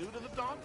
pursuit of the Dawn?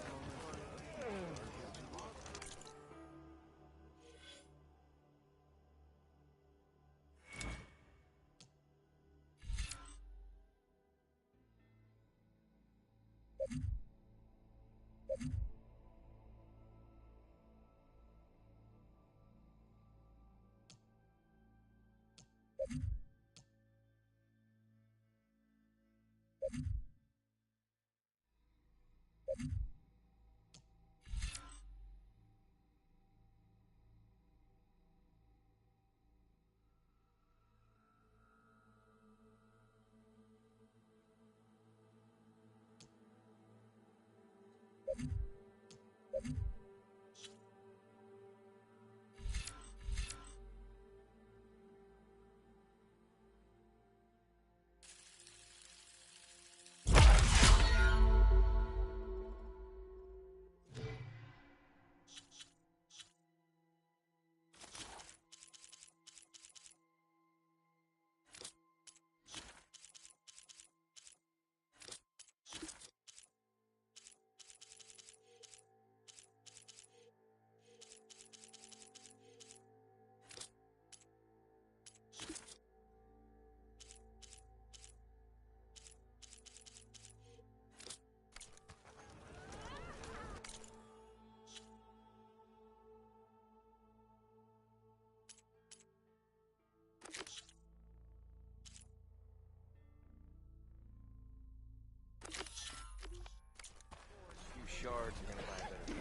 Shards are gonna buy a better game.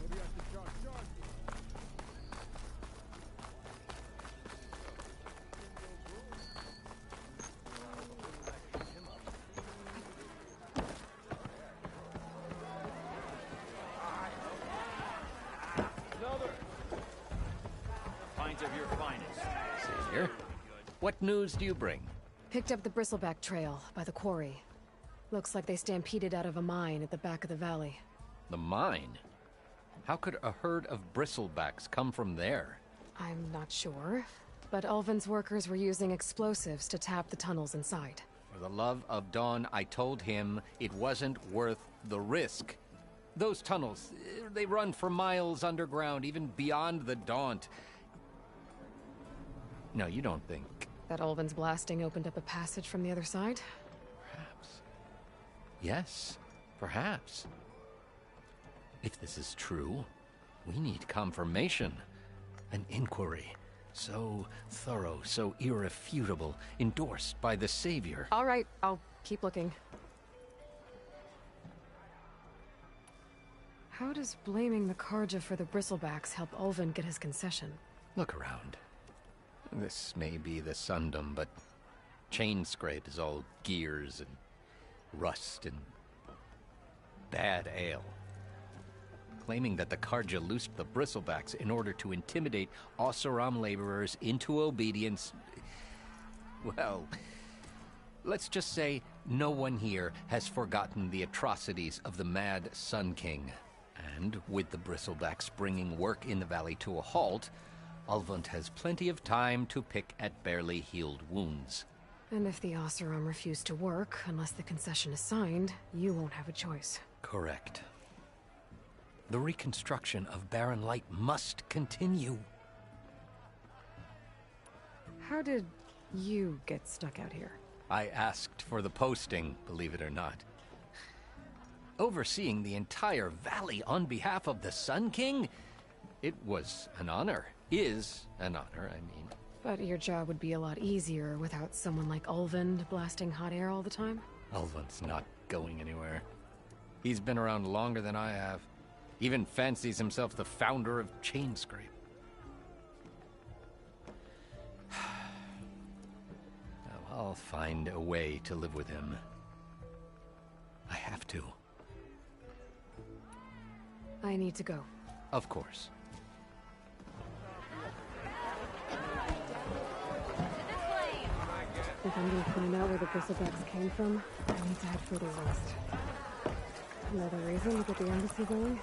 Maybe I should charge. Another pint of your finest. Savior, what news do you bring? Picked up the Bristleback Trail by the quarry. Looks like they stampeded out of a mine at the back of the valley. The mine? How could a herd of bristlebacks come from there? I'm not sure, but Ulvin's workers were using explosives to tap the tunnels inside. For the love of Dawn, I told him it wasn't worth the risk. Those tunnels, they run for miles underground, even beyond the Daunt. No, you don't think... That Ulvin's blasting opened up a passage from the other side? Perhaps. Yes, perhaps. If this is true, we need confirmation. An inquiry. So thorough, so irrefutable, endorsed by the Savior. All right, I'll keep looking. How does blaming the Karja for the Bristlebacks help Ulvin get his concession? Look around. This may be the Sundom, but Chainscrape is all gears and rust and bad ale. Claiming that the Karja loosed the Bristlebacks in order to intimidate Oseram laborers into obedience... Well, let's just say no one here has forgotten the atrocities of the Mad Sun King. And with the Bristlebacks bringing work in the valley to a halt, Ulvund has plenty of time to pick at barely healed wounds. And if the Oseram refuse to work, unless the concession is signed, you won't have a choice. Correct. The reconstruction of Barren Light must continue. How did you get stuck out here? I asked for the posting, believe it or not. Overseeing the entire valley on behalf of the Sun King? It was an honor. Is an honor, I mean. But your job would be a lot easier without someone like Ulvund blasting hot air all the time? Ulvund's not going anywhere. He's been around longer than I have. Even fancies himself the founder of Chainscrape. I'll find a way to live with him. I have to. I need to go. Of course. If I'm gonna find out where the Bristlebacks came from, I need to head further west. Another reason to get the embassy going?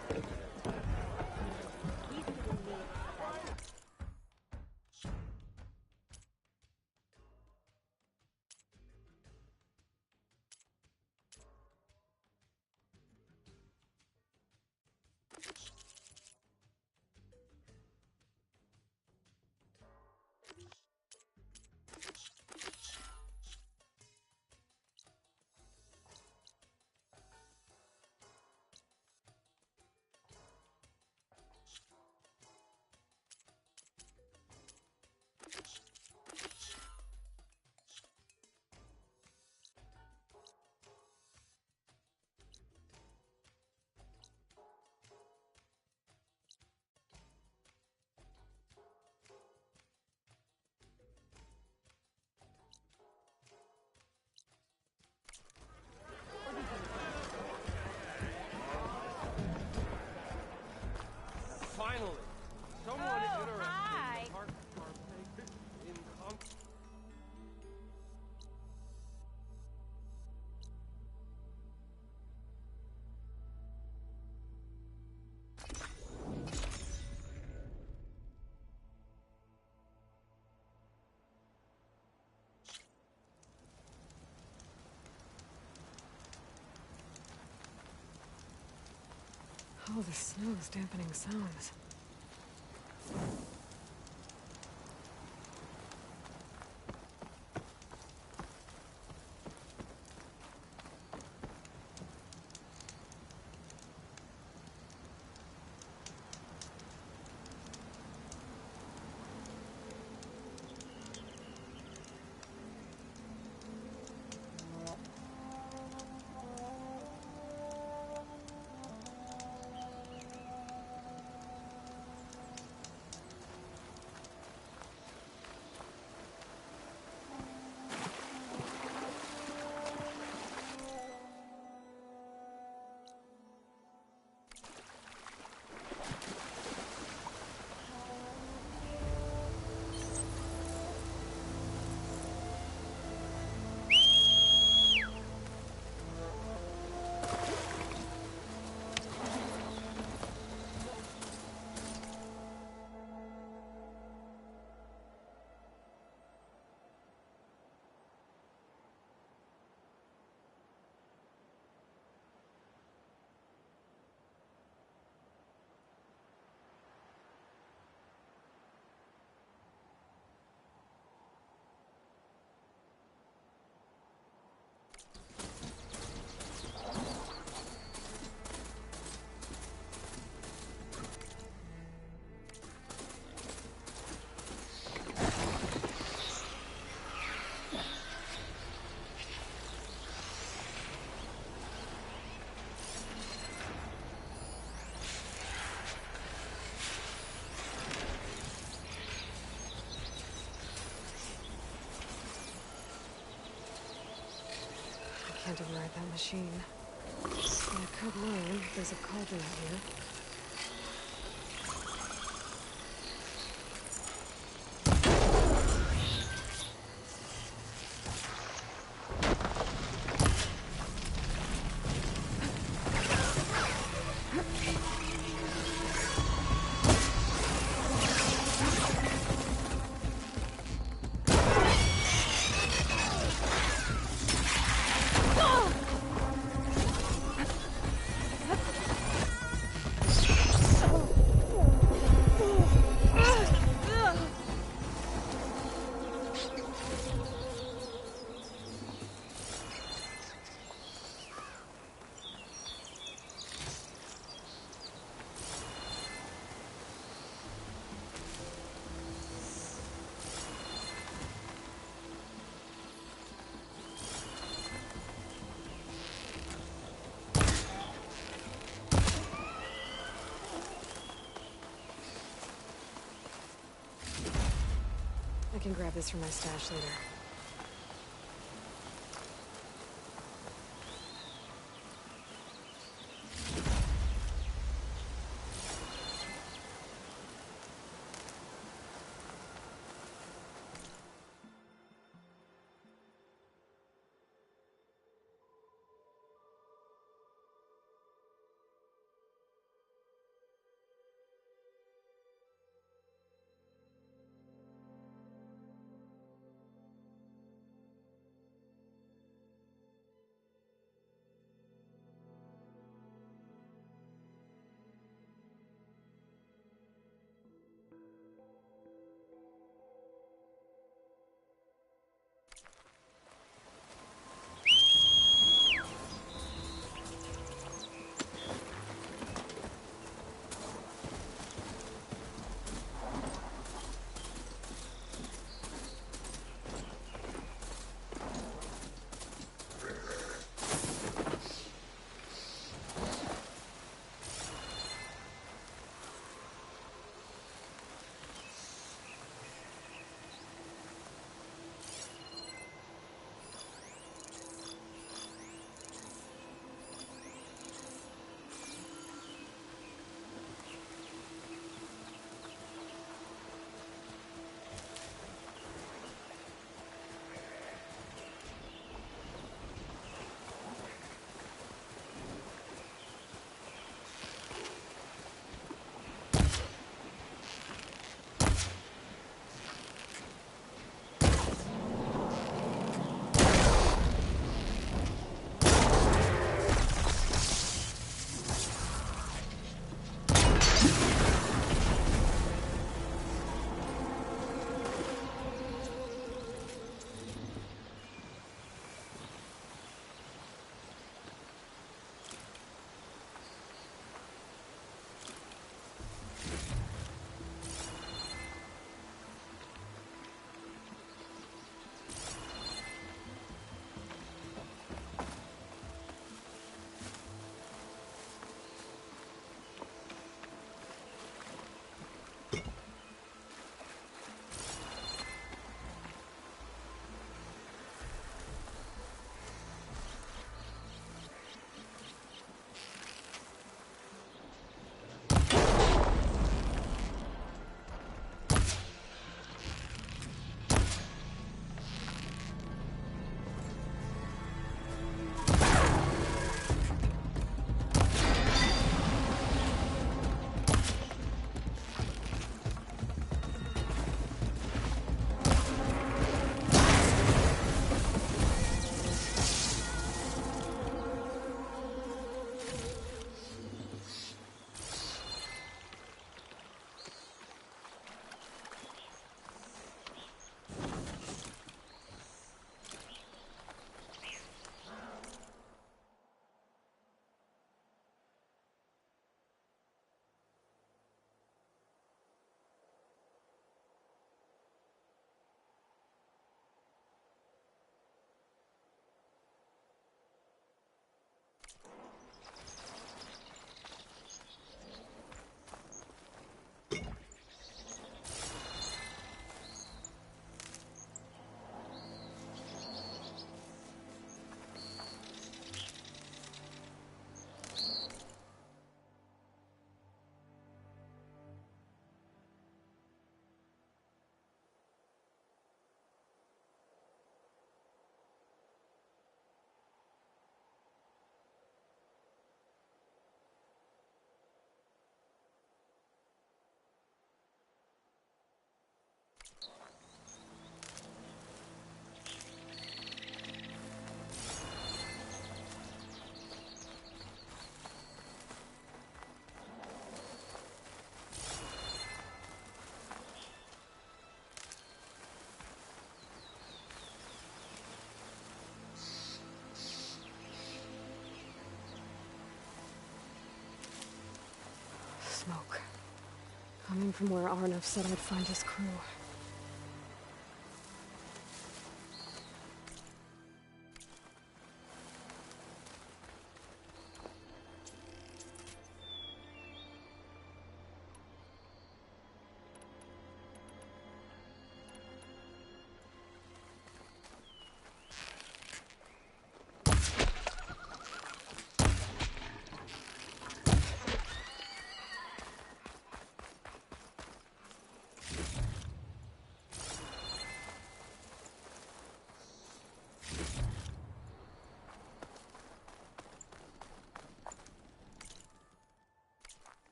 Finally, someone Oh, interested hi. in the heart partake in Oh, the snow is dampening sounds. I can't override that machine. But I could learn there's a cauldron here. I can grab this from my stash later. smoke. Coming from where Arnav said I'd find his crew.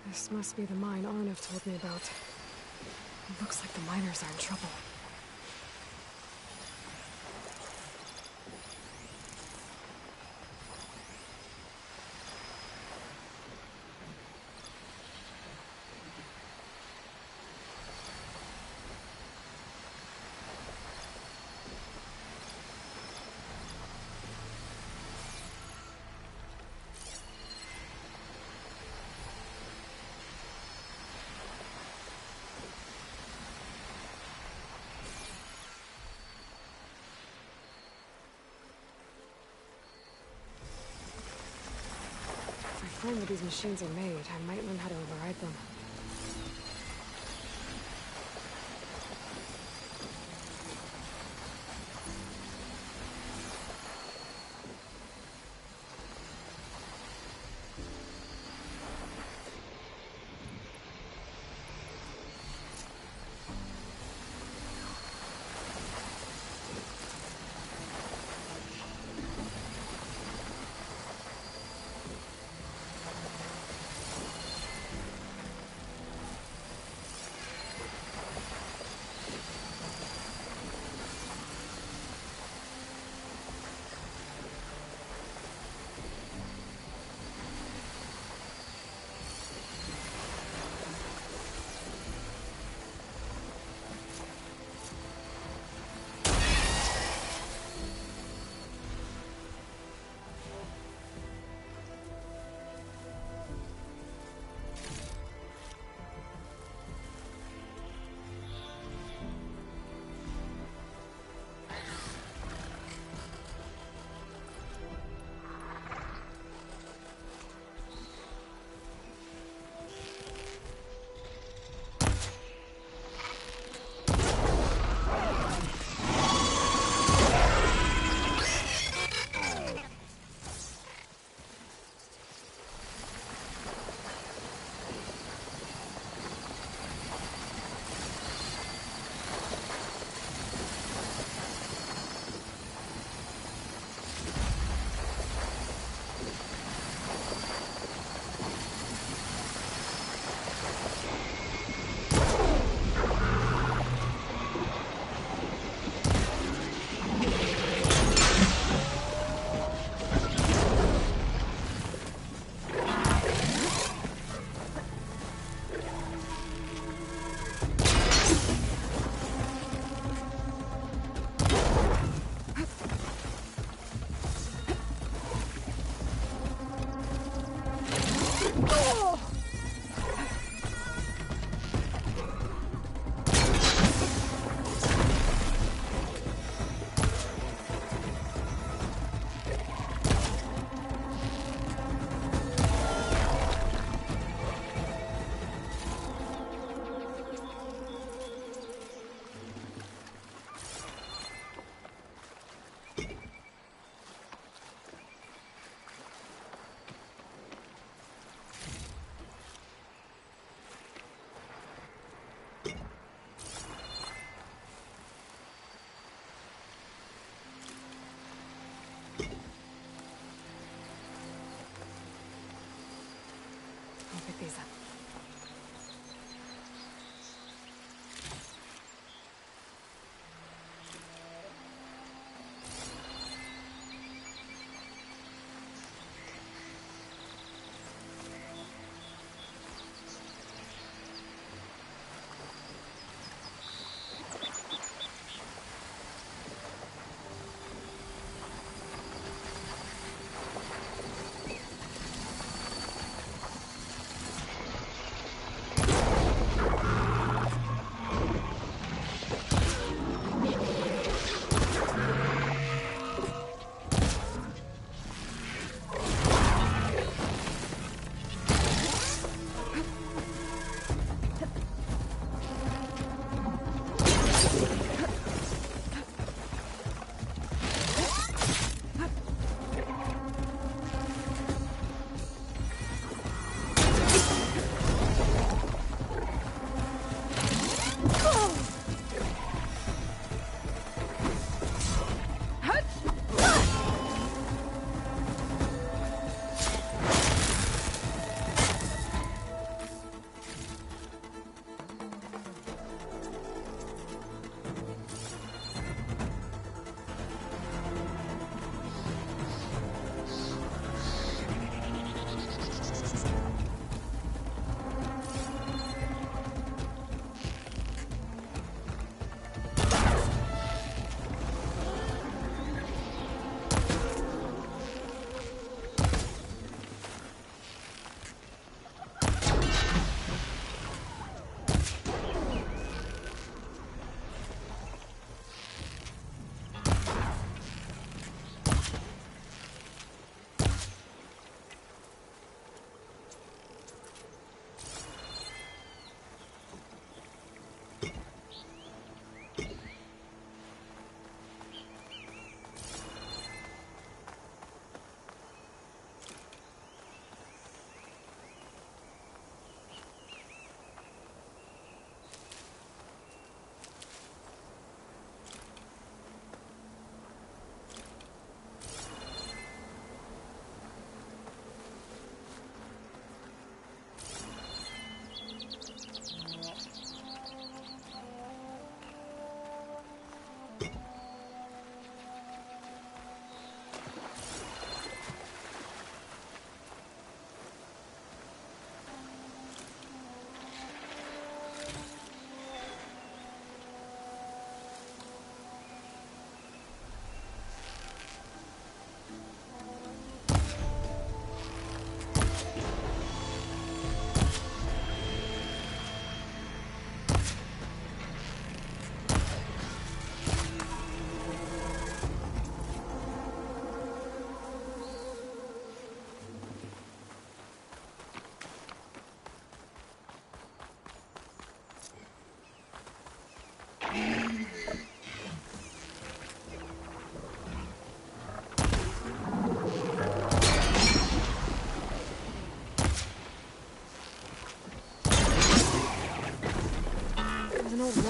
This must be the mine Arnav told me about. It looks like the miners are in trouble. If I find where these machines are made, I might learn how to override them.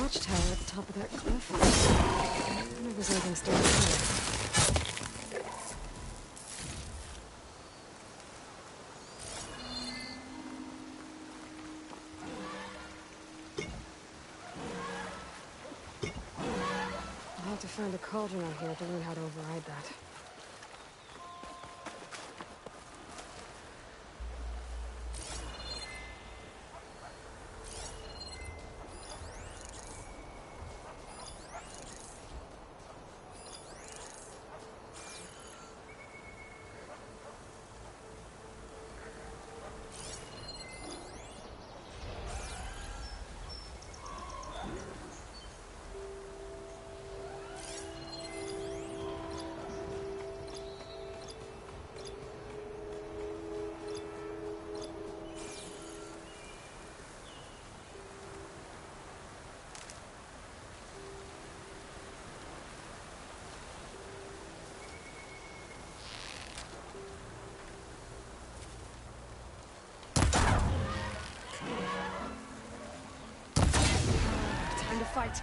watchtower at the top of that cliff. I wonder if there's anything still there. I'll have to find a cauldron out here to learn how to override that. Time to fight.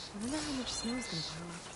I wonder how much snow is gonna pile up.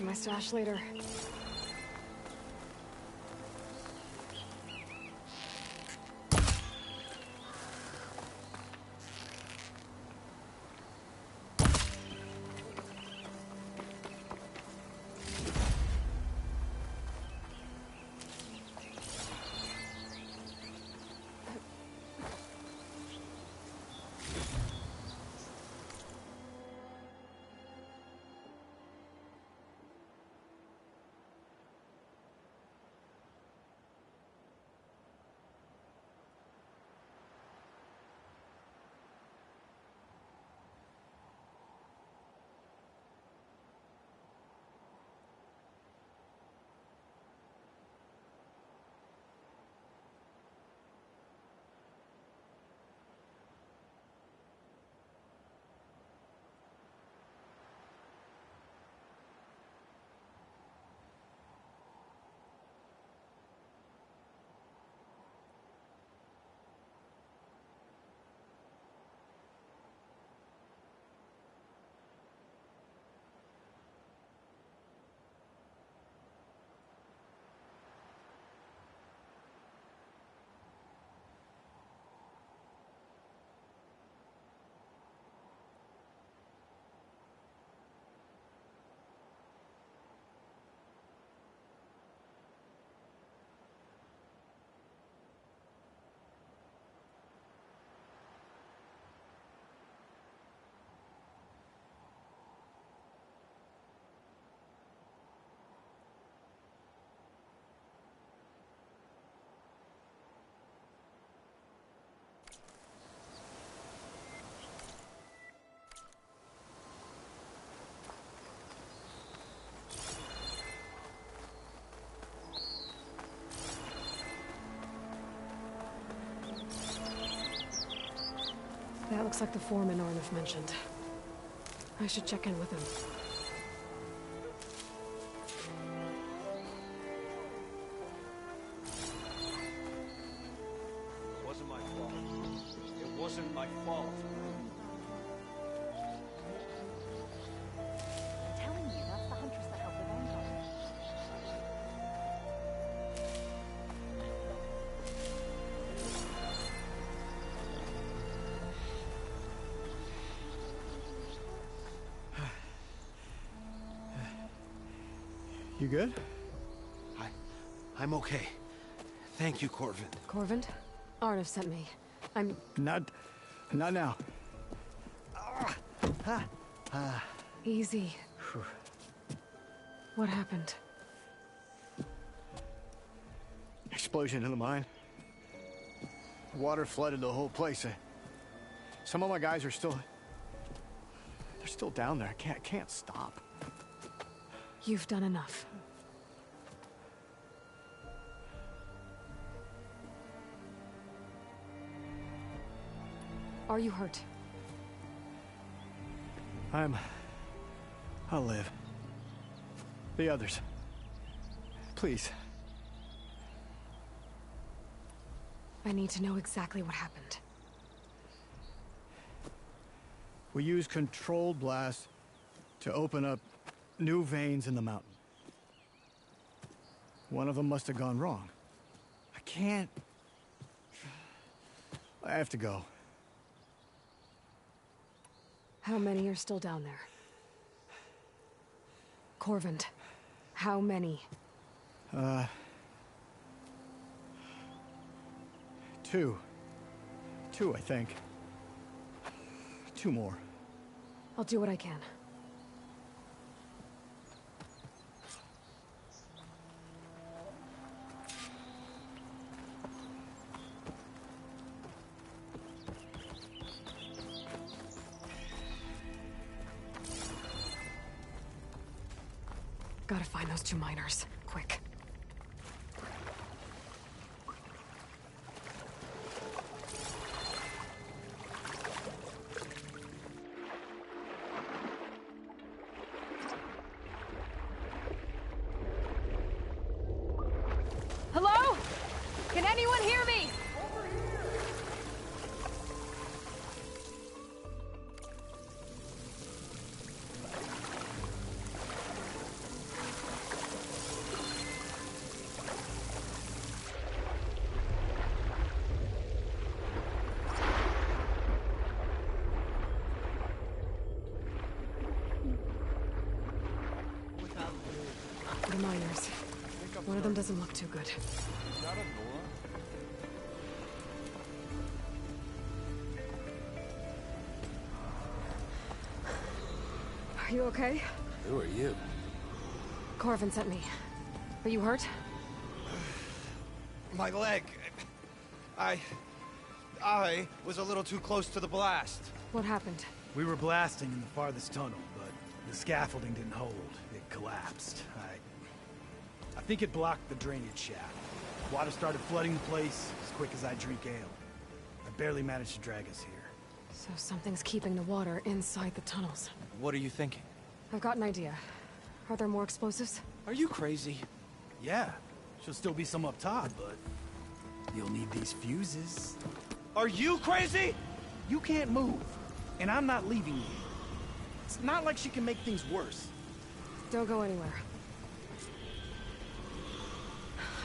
to my stash later. That looks like the foreman Arnav mentioned. I should check in with him. It wasn't my fault. It wasn't my fault. I'm telling you, that's the Huntress that helped the Vanguard. You good? I'm okay. Thank you, Corvin. Corvind? Arnav sent me. Not now. Easy. What happened? Explosion in the mine. Water flooded the whole place. Some of my guys are still... They're still down there. Can't stop. You've done enough. Are you hurt? I'll live. The others. Please. I need to know exactly what happened. We used controlled blast to open up new veins in the mountain. One of them must have gone wrong. I can't... I have to go. How many are still down there? Corvind, how many? Two. Two, I think. Two more. I'll do what I can. Gotta find those two miners, quick. Hello? Can anyone hear me? One doesn't look too good. Is that a Nora? Are you okay? Who are you? Corvin sent me. Are you hurt? My leg. I was a little too close to the blast. What happened? We were blasting in the farthest tunnel, but the scaffolding didn't hold. It collapsed. I think it blocked the drainage shaft. Water started flooding the place as quick as I drink ale. I barely managed to drag us here. So something's keeping the water inside the tunnels. What are you thinking? I've got an idea. Are there more explosives? Are you crazy? Yeah, she'll still be some up top, but you'll need these fuses. Are you crazy? You can't move, and I'm not leaving you. It's not like she can make things worse. Don't go anywhere.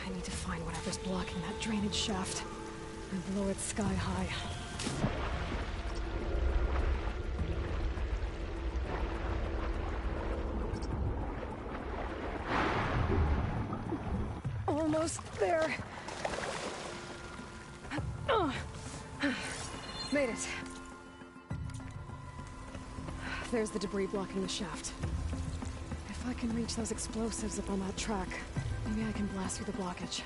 I need to find whatever's blocking that drainage shaft and blow it sky high. Almost there. Made it. There's the debris blocking the shaft. If I can reach those explosives up on that track, maybe I can blast through the blockage.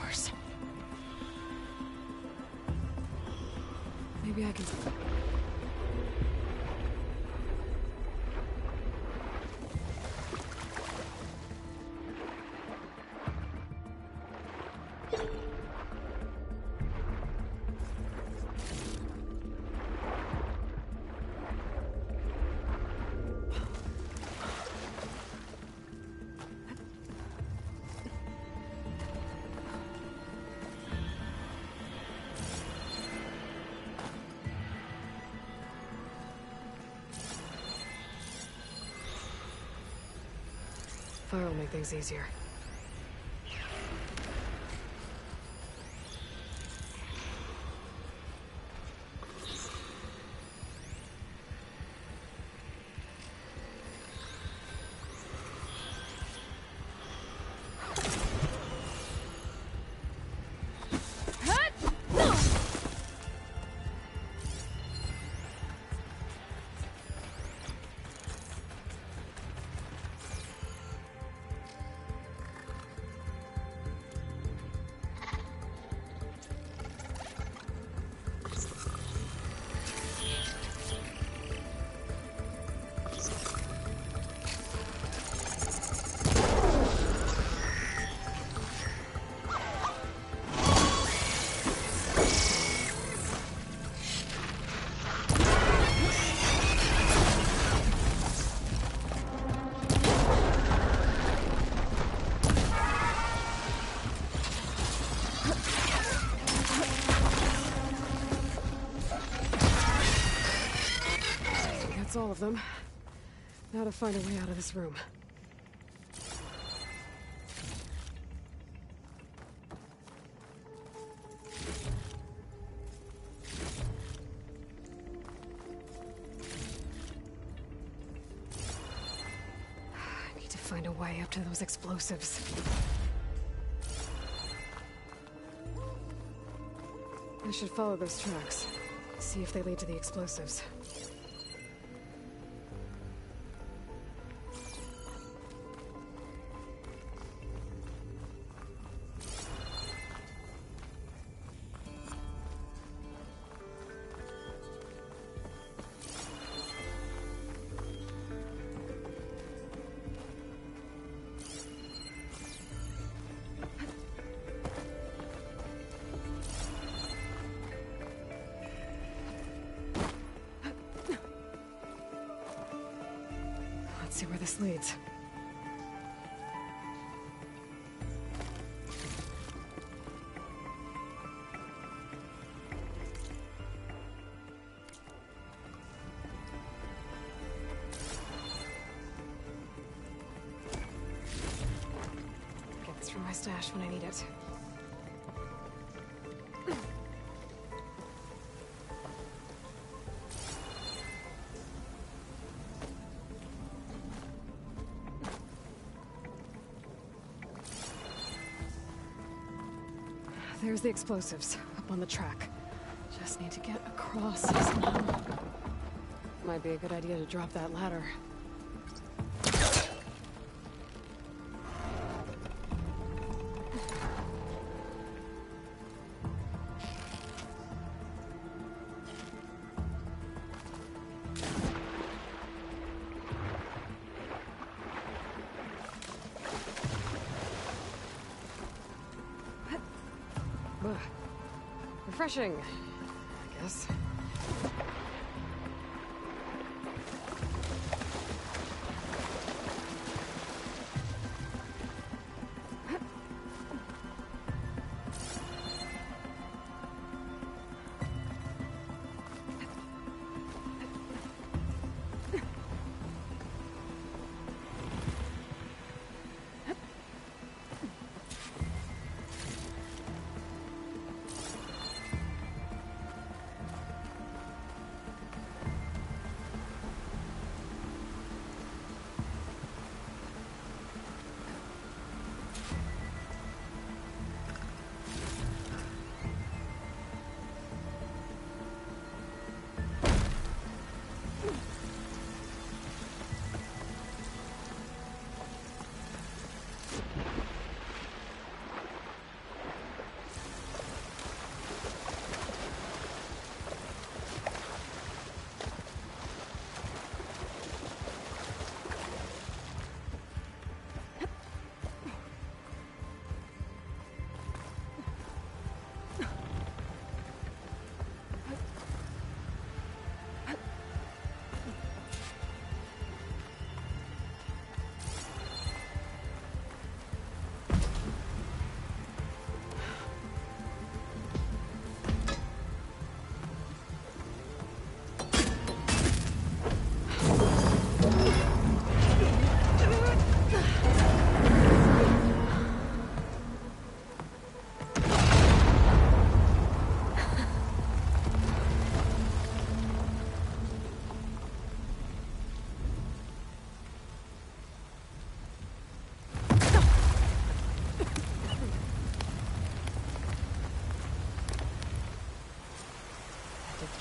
course. Maybe I can... Fire will make things easier. All of them. Now to find a way out of this room. I need to find a way up to those explosives. I should follow those tracks. See if they lead to the explosives. Let's see where this leads. Get this from my stash when I need it. There's the explosives, up on the track. Just need to get across somehow. Might be a good idea to drop that ladder. Refreshing, I guess.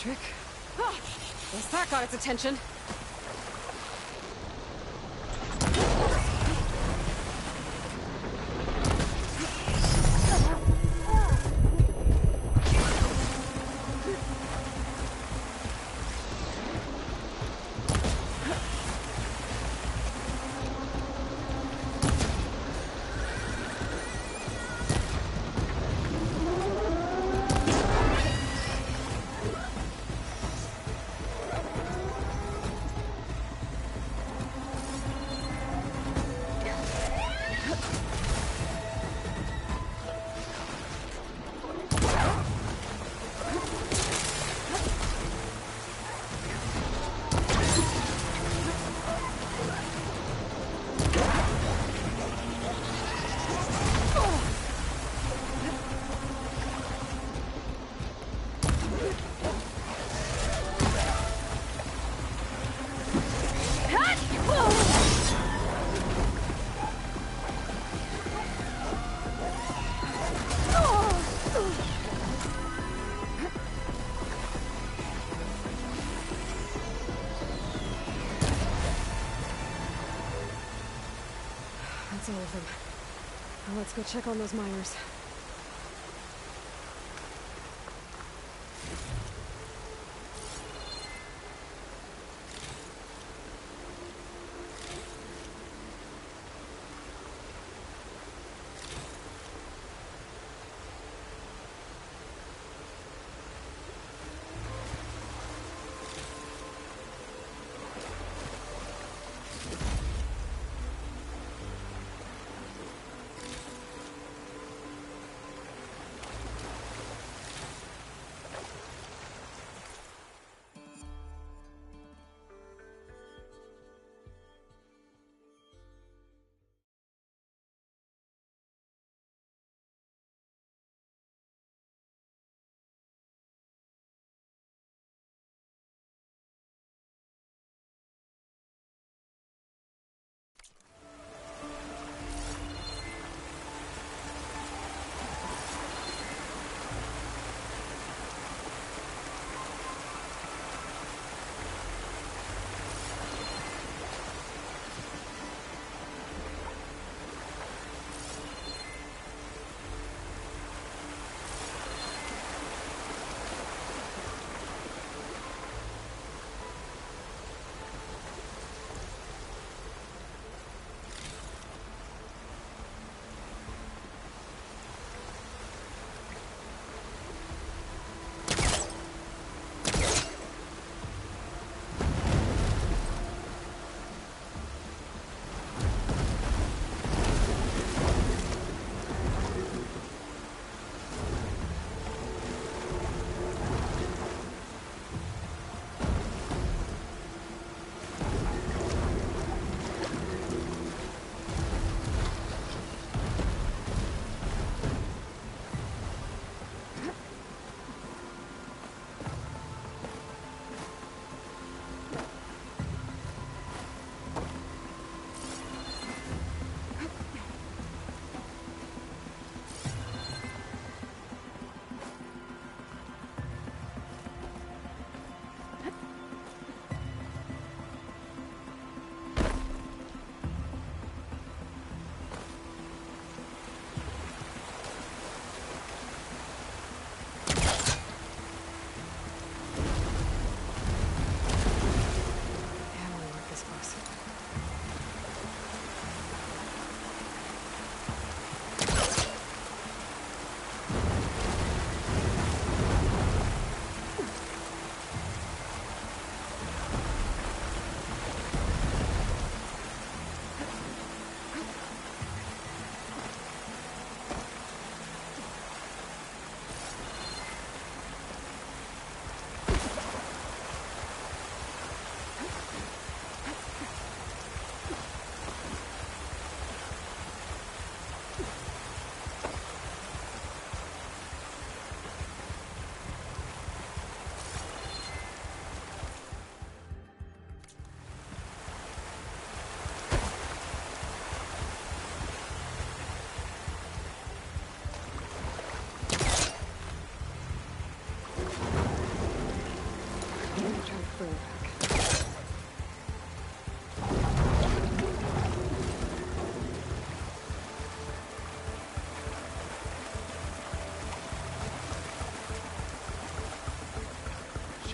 Electric. Ah, guess that got its attention. That's all of them. Now let's go check on those miners.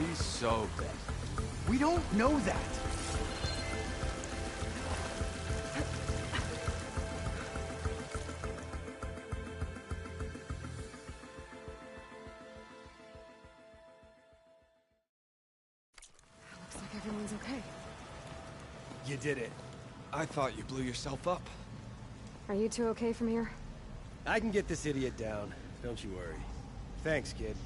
She's so dead. We don't know that. Looks like everyone's okay. You did it. I thought you blew yourself up. Are you two okay from here? I can get this idiot down. Don't you worry. Thanks, kid.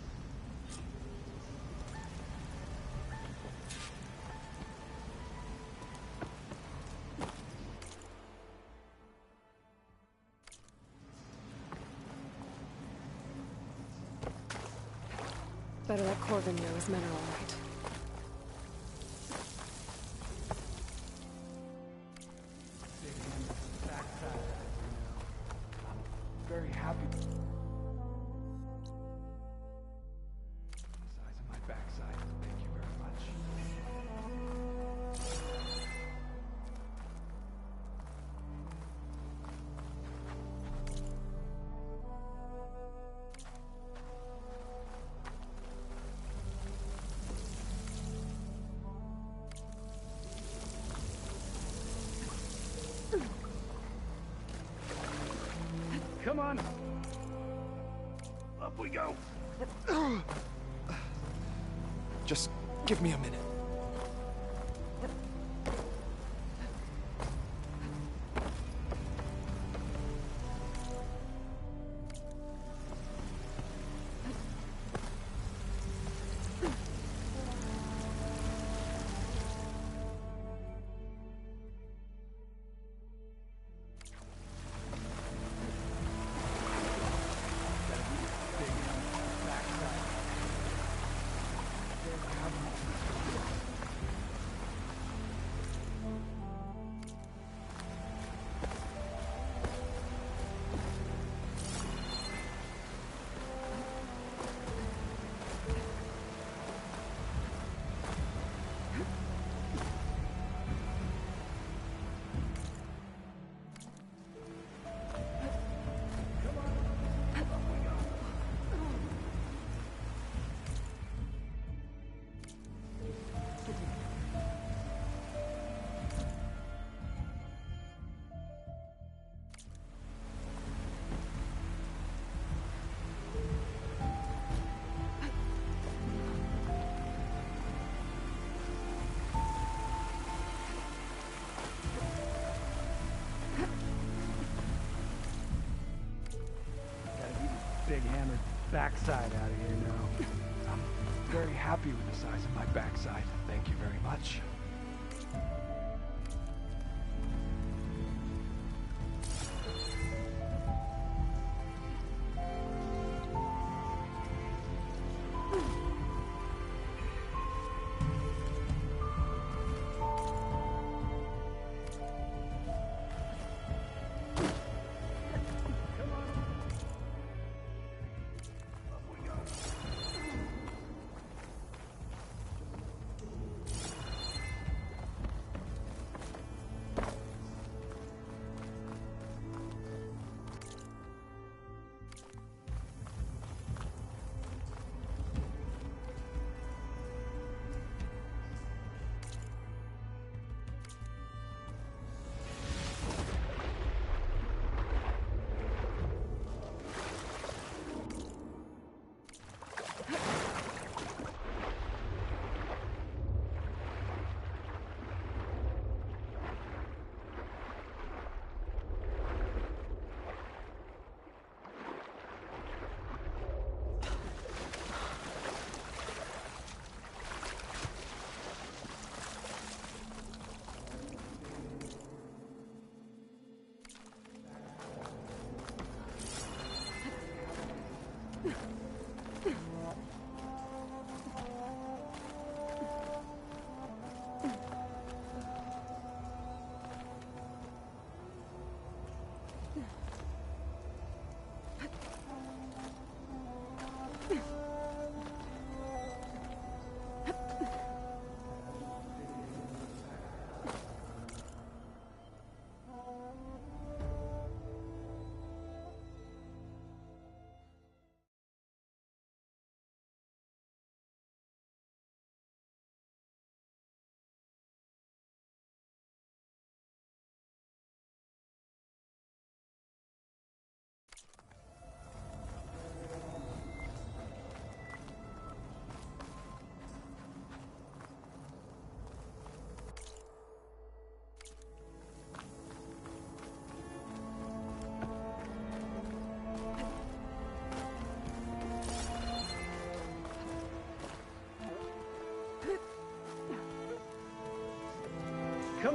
Better let Corvin know his men are all right. Very happy. Size of my backside. Thank you very much. Come on. Up we go. Just give me a minute. Big hammered backside out of here now. I'm very happy with the size of my backside. Thank you very much.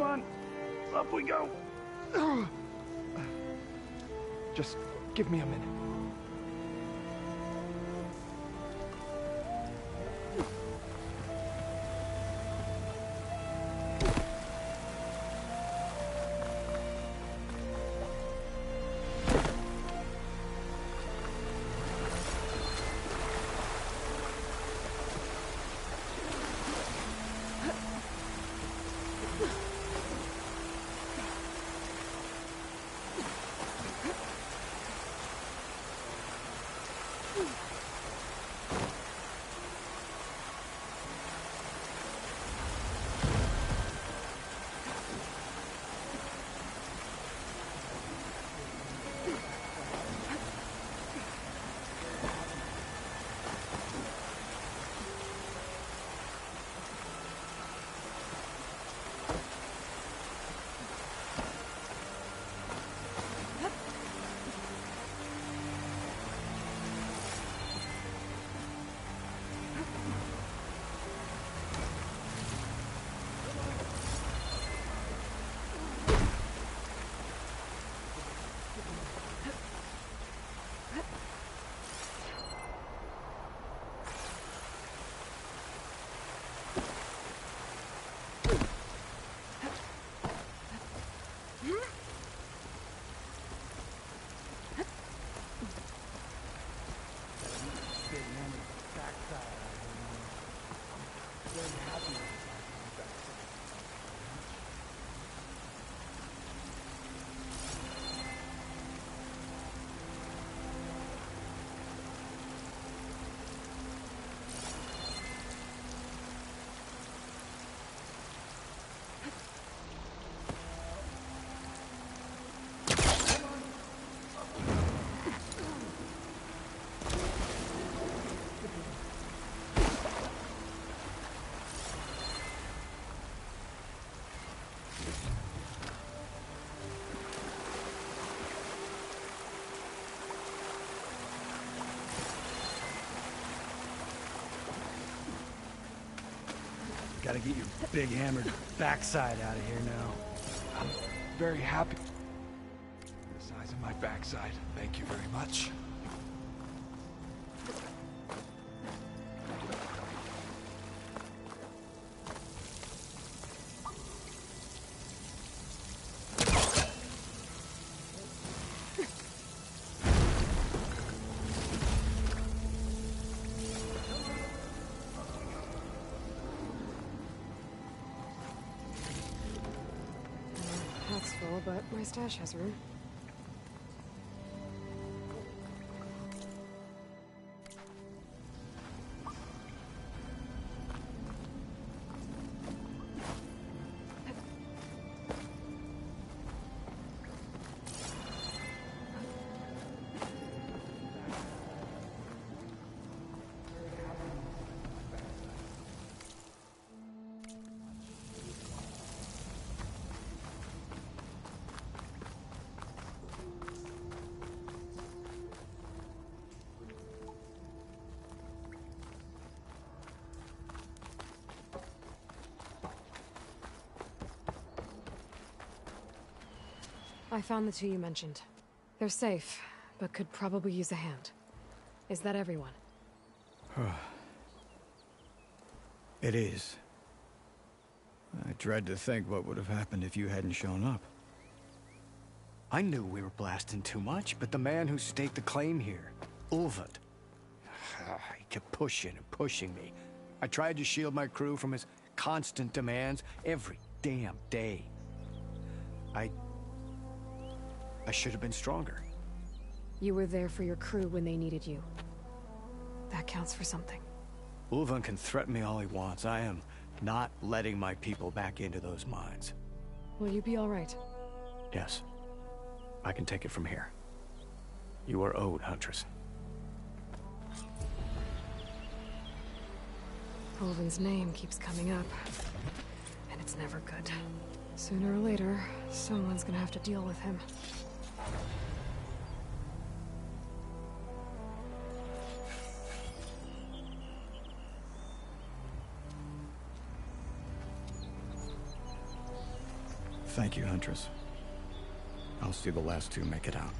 Come on. Up we go. Just give me a minute. Gotta get your big hammered backside out of here now. I'm very happy. The size of my backside. Thank you very much. Pack's full, but my stash has room. I found the two you mentioned. They're safe, but could probably use a hand. Is that everyone? It is. I dread to think what would have happened if you hadn't shown up. I knew we were blasting too much, but the man who staked the claim here, Ulvund, he kept pushing and pushing me. I tried to shield my crew from his constant demands every damn day. I should have been stronger. You were there for your crew when they needed you. That counts for something. Ulvund can threaten me all he wants. I am not letting my people back into those mines. Will you be all right? Yes. I can take it from here. You are owed, Huntress. Ulvund's name keeps coming up. And it's never good. Sooner or later, someone's gonna have to deal with him. Thank you, Huntress. I'll see the last two make it out.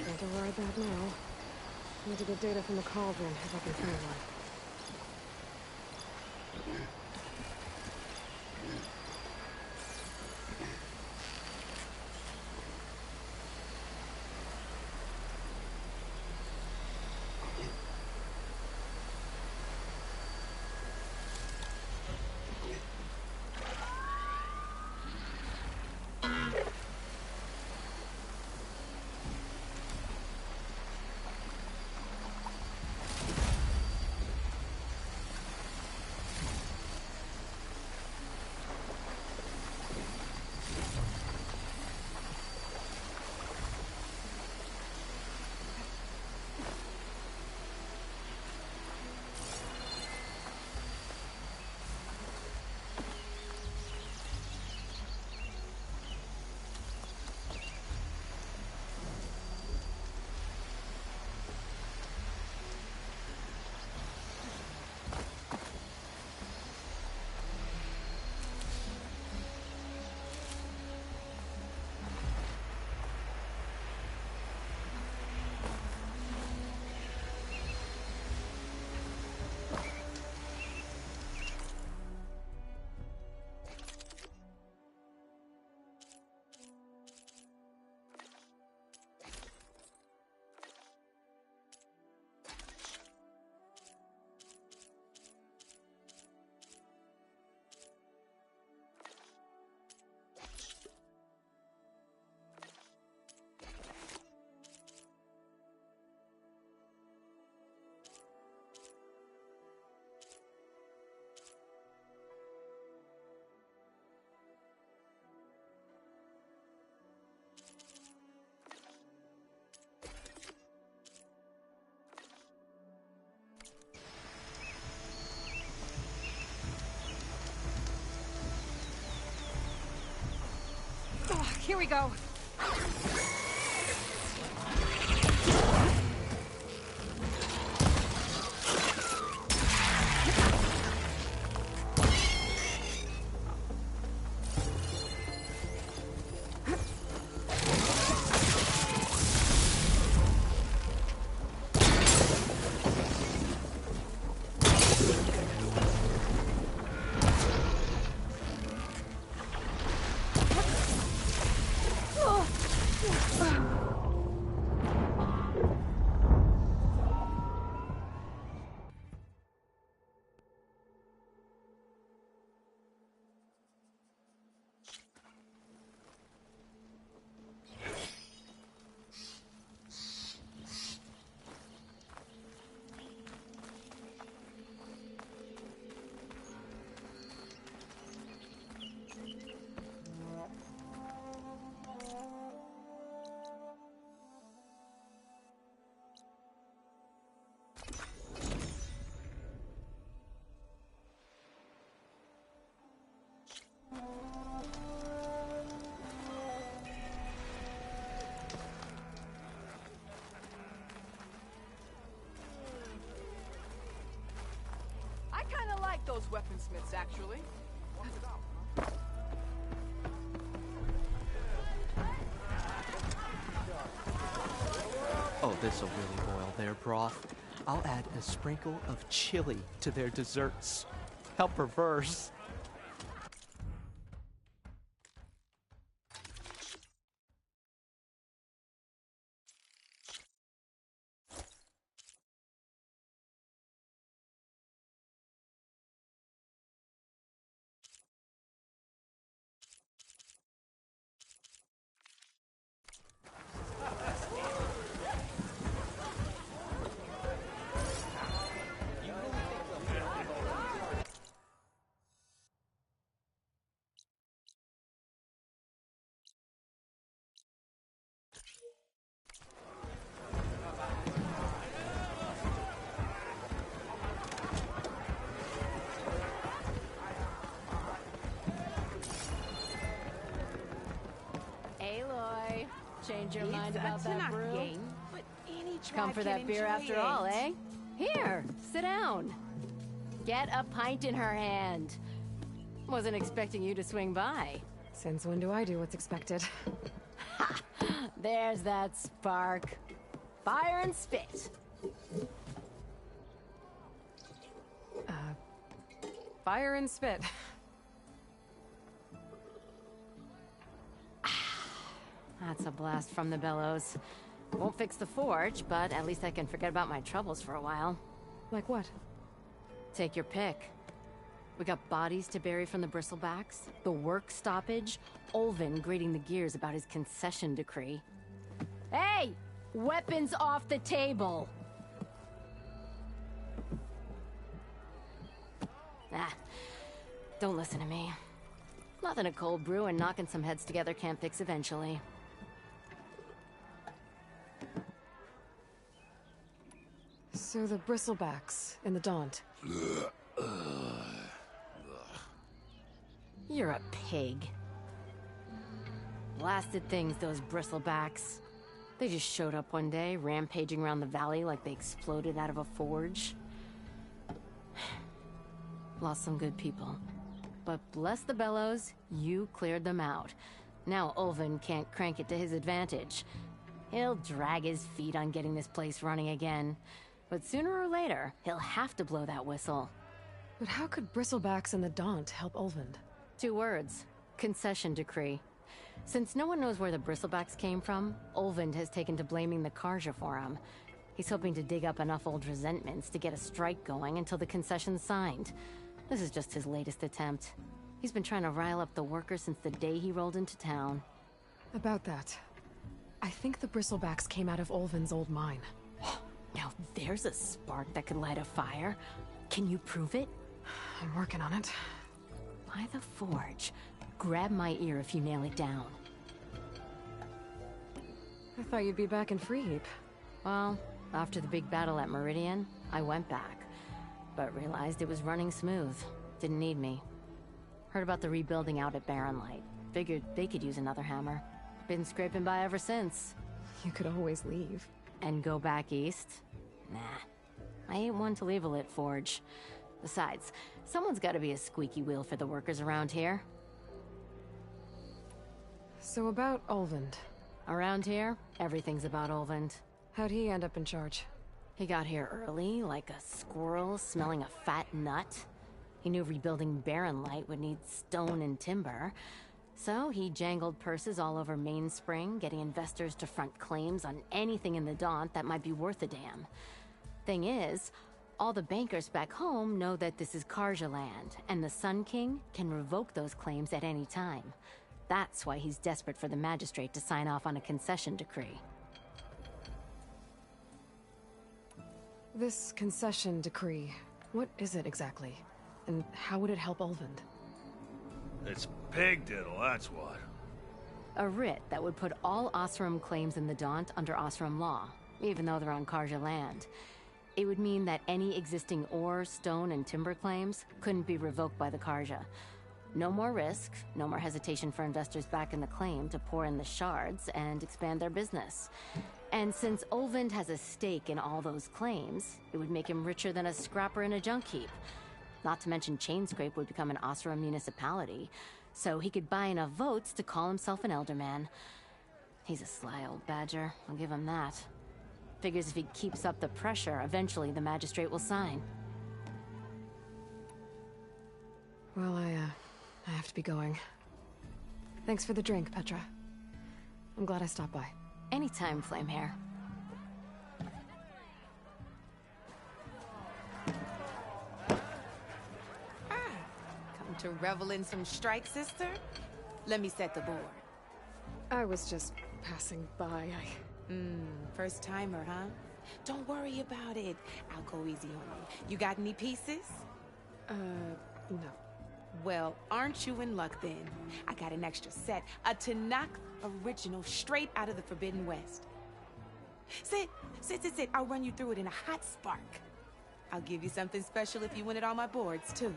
Can't override that now. Need to get data from the cauldron if I can find one. Here we go. Those weaponsmiths, actually. this'll really boil their broth. I'll add a sprinkle of chili to their desserts. How perverse. Aloy, change your mind about That's that not brew? game, but any Come for that beer after all, eh? Here, sit down. Get a pint in her hand. Wasn't expecting you to swing by. Since when do I do what's expected? Ha! There's that spark. Fire and spit. Fire and spit. That's a blast from the bellows. Won't fix the forge, but at least I can forget about my troubles for a while. Like what? Take your pick. We got bodies to bury from the bristlebacks, the work stoppage, Olvin grating the gears about his concession decree. Hey! Weapons off the table! Ah, don't listen to me. Nothing a cold brew and knocking some heads together can't fix eventually. So the bristlebacks in the Daunt. You're a pig. Blasted things, those bristlebacks. They just showed up one day, rampaging around the valley like they exploded out of a forge. Lost some good people. But bless the bellows, you cleared them out. Now Ulvin can't crank it to his advantage. He'll drag his feet on getting this place running again. But sooner or later, he'll have to blow that whistle. But how could bristlebacks and the Daunt help Ulvund? 2 words. Concession decree. Since no one knows where the bristlebacks came from, Ulvund has taken to blaming the Karja for him. He's hoping to dig up enough old resentments to get a strike going until the concession's signed. This is just his latest attempt. He's been trying to rile up the workers since the day he rolled into town. About that, I think the bristlebacks came out of Ulvund's old mine. Now there's a spark that could light a fire. Can you prove it? I'm working on it. By the forge. Grab my ear if you nail it down. I thought you'd be back in Freeheap. Well, after the big battle at Meridian, I went back. But realized it was running smooth. Didn't need me. Heard about the rebuilding out at Barren Light. Figured they could use another hammer. Been scraping by ever since. You could always leave. And go back east? Nah. I ain't one to leave a lit forge. Besides, someone's gotta be a squeaky wheel for the workers around here. So about Ulvund. Around here, everything's about Ulvund. How'd he end up in charge? He got here early, like a squirrel smelling a fat nut. He knew rebuilding Barren Light would need stone and timber. So he jangled purses all over Mainspring, getting investors to front claims on anything in the Daunt that might be worth a damn. Thing is, all the bankers back home know that this is Karja land, and the Sun King can revoke those claims at any time. That's why he's desperate for the magistrate to sign off on a concession decree. This concession decree, what is it exactly? And how would it help Ulvund? It's pig diddle, that's what. A writ that would put all Osram claims in the Daunt under Osram law, even though they're on Karja land. It would mean that any existing ore, stone, and timber claims couldn't be revoked by the Karja. No more risk, no more hesitation for investors back in the claim to pour in the shards and expand their business. And since Ulvund has a stake in all those claims, it would make him richer than a scrapper in a junk heap. Not to mention Chainscrape would become an Osram municipality, so he could buy enough votes to call himself an Elderman. He's a sly old badger, I'll give him that. Figures if he keeps up the pressure, eventually the magistrate will sign. Well, I have to be going. Thanks for the drink, Petra. I'm glad I stopped by. Anytime, Flamehair. Come to revel in some strike, sister? Let me set the board. I was just passing by. First timer, huh? Don't worry about it. I'll go easy on you. You got any pieces? No. Well, aren't you in luck then? I got an extra set, a Tanakh original straight out of the Forbidden West. Sit. I'll run you through it in a hot spark. I'll give you something special if you win at all my boards, too.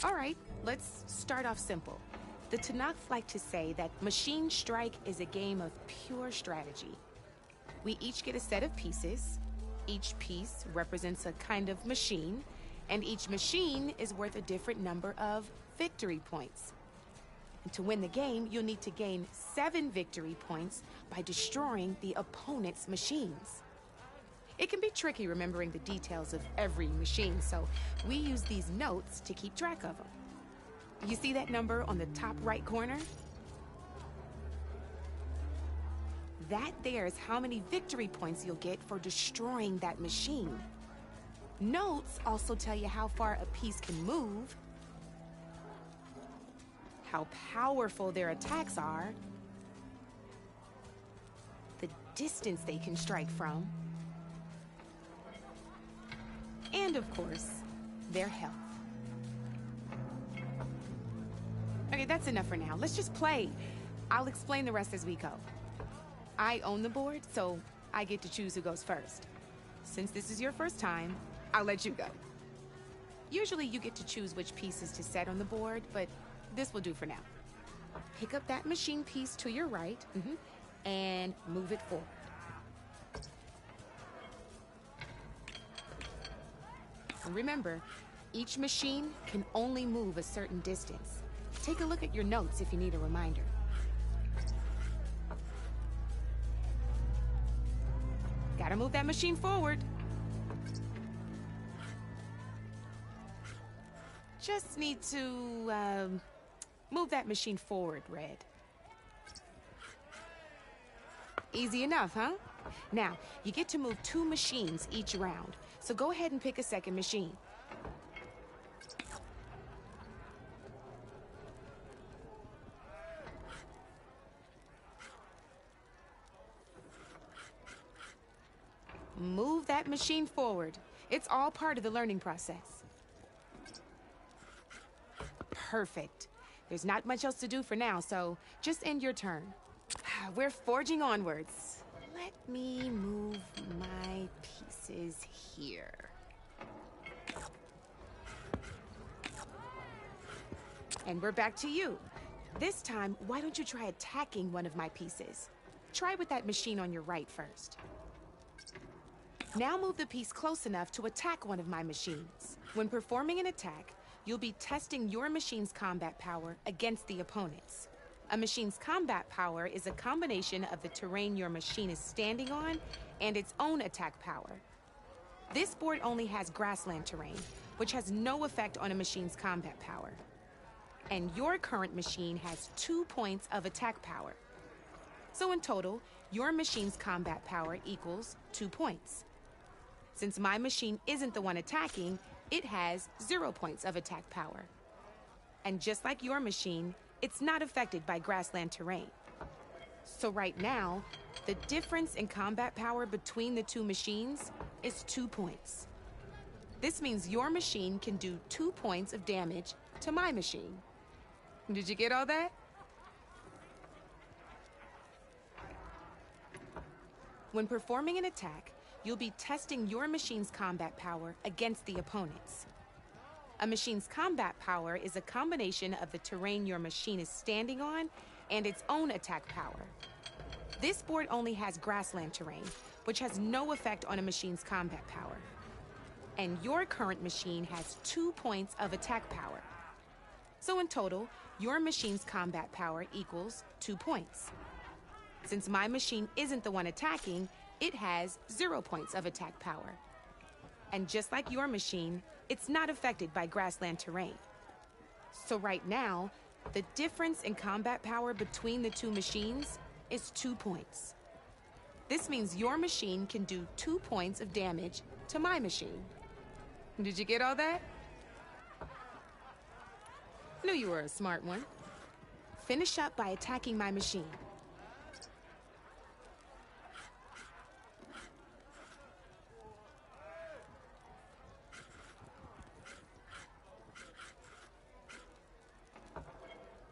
All right, let's start off simple. The Tanakh like to say that Machine Strike is a game of pure strategy. We each get a set of pieces. Each piece represents a kind of machine, and each machine is worth a different number of victory points. And to win the game, you'll need to gain 7 victory points by destroying the opponent's machines. It can be tricky remembering the details of every machine, so we use these notes to keep track of them. You see that number on the top right corner? That there is how many victory points you'll get for destroying that machine. Notes also tell you how far a piece can move, how powerful their attacks are, the distance they can strike from, and of course, their health. Okay, that's enough for now. Let's just play. I'll explain the rest as we go. I own the board, so I get to choose who goes first. Since this is your first time, I'll let you go. Usually you get to choose which pieces to set on the board, but this will do for now. Pick up that machine piece to your right, and move it forward. And remember, each machine can only move a certain distance. Take a look at your notes if you need a reminder. Gotta move that machine forward. Just need to, move that machine forward, Red. Easy enough, huh? Now, you get to move 2 machines each round, so go ahead and pick a second machine. Move that machine forward. It's all part of the learning process. Perfect. There's not much else to do for now, so just end your turn. We're forging onwards. Let me move my pieces here. And we're back to you. This time, why don't you try attacking one of my pieces? Try with that machine on your right first. Now move the piece close enough to attack one of my machines. When performing an attack, you'll be testing your machine's combat power against the opponent's. A machine's combat power is a combination of the terrain your machine is standing on and its own attack power. This board only has grassland terrain, which has no effect on a machine's combat power. And your current machine has 2 points of attack power. So in total, your machine's combat power equals 2 points. Since my machine isn't the one attacking, it has 0 points of attack power. And just like your machine, it's not affected by grassland terrain. So right now, the difference in combat power between the 2 machines is 2 points. This means your machine can do 2 points of damage to my machine. Did you get all that? When performing an attack, you'll be testing your machine's combat power against the opponent's. A machine's combat power is a combination of the terrain your machine is standing on and its own attack power. This board only has grassland terrain, which has no effect on a machine's combat power. And your current machine has 2 points of attack power. So in total, your machine's combat power equals 2 points. Since my machine isn't the one attacking, it has 0 points of attack power. And just like your machine, it's not affected by grassland terrain. So right now, the difference in combat power between the two machines is 2 points. This means your machine can do 2 points of damage to my machine. Did you get all that? Knew you were a smart one. Finish up by attacking my machine.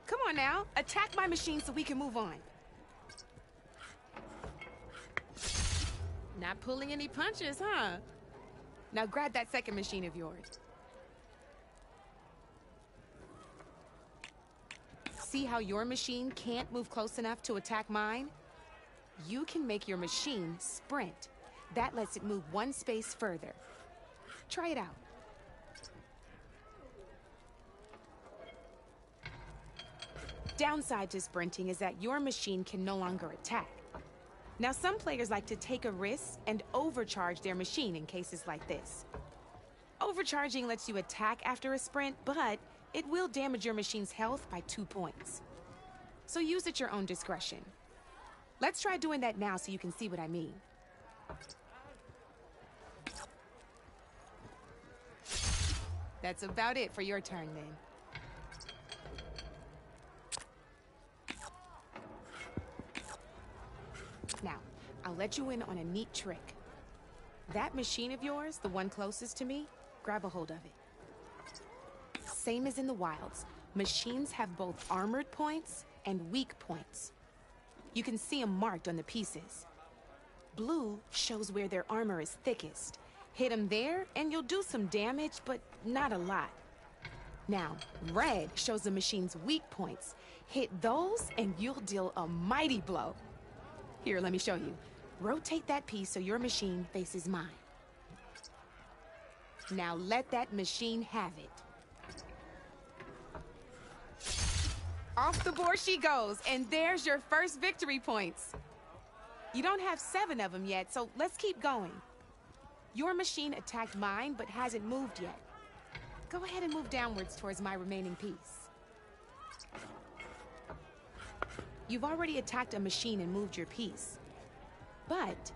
Come on now, attack my machine so we can move on. Not pulling any punches, huh? Now grab that second machine of yours. See how your machine can't move close enough to attack mine? You can make your machine sprint. That lets it move 1 space further. Try it out. Downside to sprinting is that your machine can no longer attack. Now, some players like to take a risk and overcharge their machine in cases like this. Overcharging lets you attack after a sprint, but it will damage your machine's health by 2 points. So use at your own discretion. Let's try doing that now so you can see what I mean. That's about it for your turn, then. Now, I'll let you in on a neat trick. That machine of yours, the one closest to me, grab a hold of it. Same as in the wilds, machines have both armored points and weak points. You can see them marked on the pieces. Blue shows where their armor is thickest. Hit them there, and you'll do some damage, but not a lot. Now, red shows the machine's weak points. Hit those, and you'll deal a mighty blow. Here, let me show you. Rotate that piece so your machine faces mine. Now let that machine have it. Off the board she goes, and there's your first victory points. You don't have 7 of them yet, so let's keep going. Your machine attacked mine, but hasn't moved yet. Go ahead and move downwards towards my remaining piece. You've already attacked a machine and moved your piece. But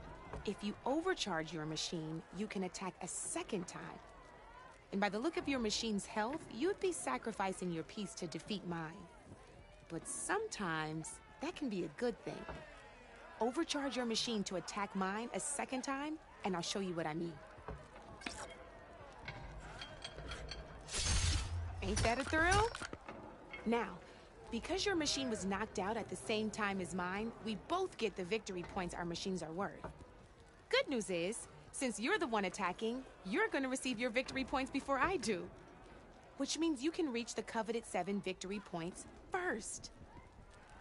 if you overcharge your machine, you can attack a second time. And by the look of your machine's health, you'd be sacrificing your piece to defeat mine. But sometimes that can be a good thing. Overcharge your machine to attack mine a second time, and I'll show you what I mean. Ain't that a thrill? Now, because your machine was knocked out at the same time as mine, we both get the victory points our machines are worth. Good news is, since you're the one attacking, you're gonna receive your victory points before I do. Which means you can reach the coveted 7 victory points first.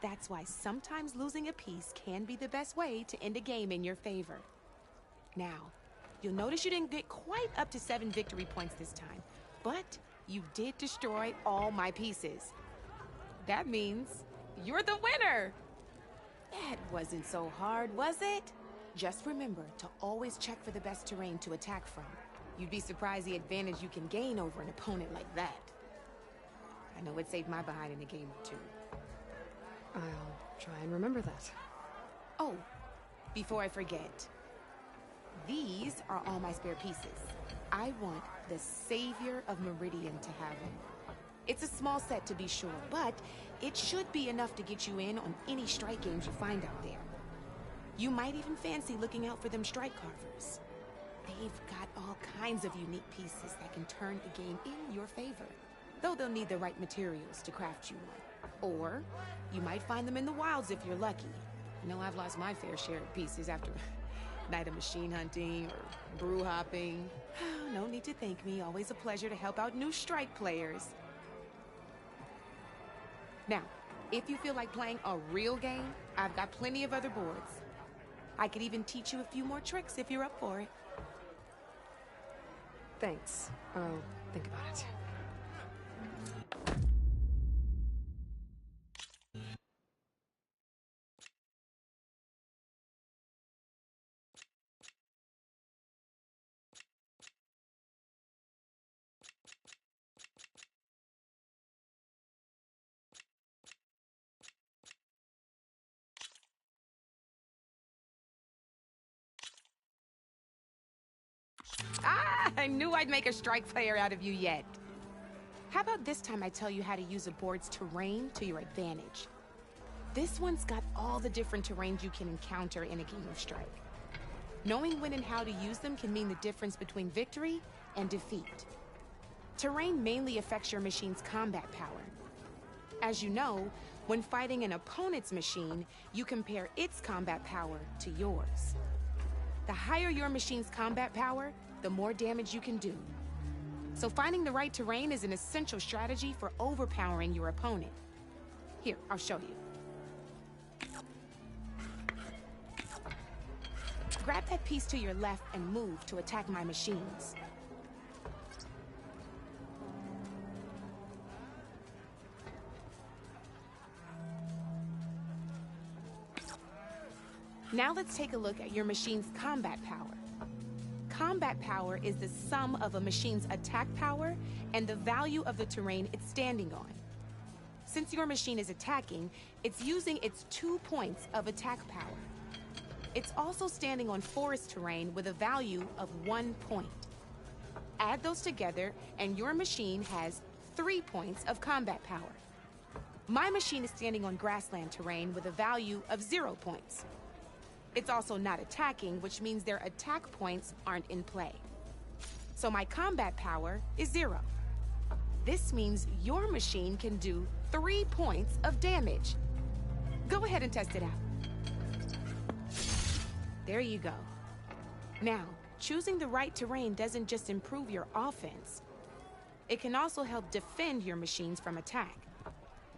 That's why sometimes losing a piece can be the best way to end a game in your favor. Now, you'll notice you didn't get quite up to 7 victory points this time, but you did destroy all my pieces. That means you're the winner! That wasn't so hard, was it? Just remember to always check for the best terrain to attack from. You'd be surprised the advantage you can gain over an opponent like that. I know it saved my behind in a game or 2. I'll try and remember that. Oh, before I forget, these are all my spare pieces. I want the Savior of Meridian to have them. It's a small set to be sure, but it should be enough to get you in on any strike games you find out there. You might even fancy looking out for them strike carvers. They've got all kinds of unique pieces that can turn a game in your favor, though they'll need the right materials to craft you one. Or you might find them in the wilds if you're lucky. I know I've lost my fair share of pieces after a night of machine hunting or brew hopping. No need to thank me. Always a pleasure to help out new strike players. Now, If you feel like playing a real game, I've got plenty of other boards. I could even teach you a few more tricks if you're up for it. Thanks. I'll think about it. Ah, I knew I'd make a strike player out of you yet. How about this time I tell you how to use a board's terrain to your advantage? This one's got all the different terrains you can encounter in a game of Strike. Knowing when and how to use them can mean the difference between victory and defeat. Terrain mainly affects your machine's combat power. As you know, when fighting an opponent's machine, you compare its combat power to yours. The higher your machine's combat power, the more damage you can do. So finding the right terrain is an essential strategy for overpowering your opponent. Here, I'll show you. Grab that piece to your left and move to attack my machines. Now let's take a look at your machine's combat power. Combat power is the sum of a machine's attack power and the value of the terrain it's standing on. Since your machine is attacking, it's using its 2 points of attack power. It's also standing on forest terrain with a value of 1 point. Add those together, and your machine has 3 points of combat power. My machine is standing on grassland terrain with a value of 0 points. It's also not attacking, which means their attack points aren't in play. So my combat power is 0. This means your machine can do 3 points of damage. Go ahead and test it out. There you go. Now, choosing the right terrain doesn't just improve your offense. It can also help defend your machines from attack.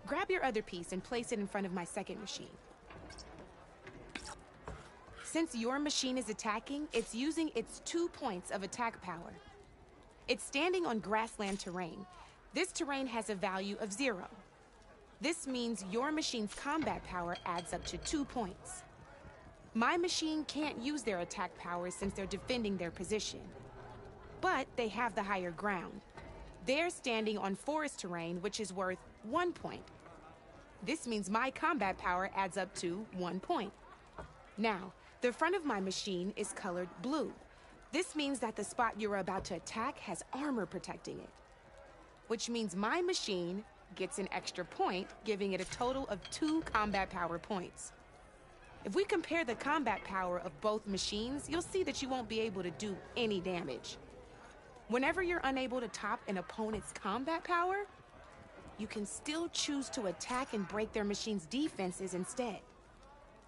Grab your other piece and place it in front of my second machine. Since your machine is attacking, it's using its 2 points of attack power. It's standing on grassland terrain. This terrain has a value of 0. This means your machine's combat power adds up to 2 points. My machine can't use their attack power since they're defending their position. But they have the higher ground. They're standing on forest terrain, which is worth 1 point. This means my combat power adds up to 1 point. Now, the front of my machine is colored blue. This means that the spot you're about to attack has armor protecting it. Which means my machine gets an extra point, giving it a total of 2 combat power points. If we compare the combat power of both machines, you'll see that you won't be able to do any damage. Whenever you're unable to top an opponent's combat power, you can still choose to attack and break their machine's defenses instead.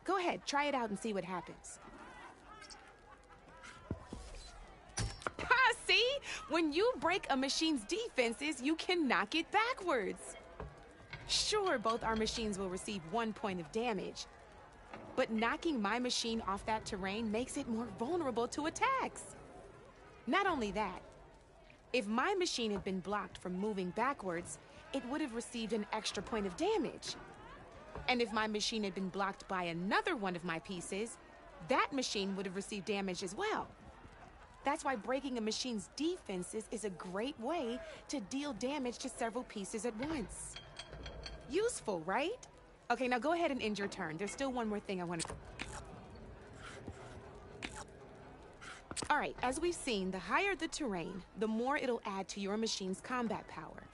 Go ahead, try it out and see what happens. Ha, see? When you break a machine's defenses, you can knock it backwards. Sure, both our machines will receive 1 point of damage, but knocking my machine off that terrain makes it more vulnerable to attacks. Not only that, if my machine had been blocked from moving backwards, it would have received an extra point of damage. And if my machine had been blocked by another one of my pieces, that machine would have received damage as well. That's why breaking a machine's defenses is a great way to deal damage to several pieces at once. Useful, right? Okay, now go ahead and end your turn. There's still one more thing I want to... All right, as we've seen, the higher the terrain, the more it'll add to your machine's combat power.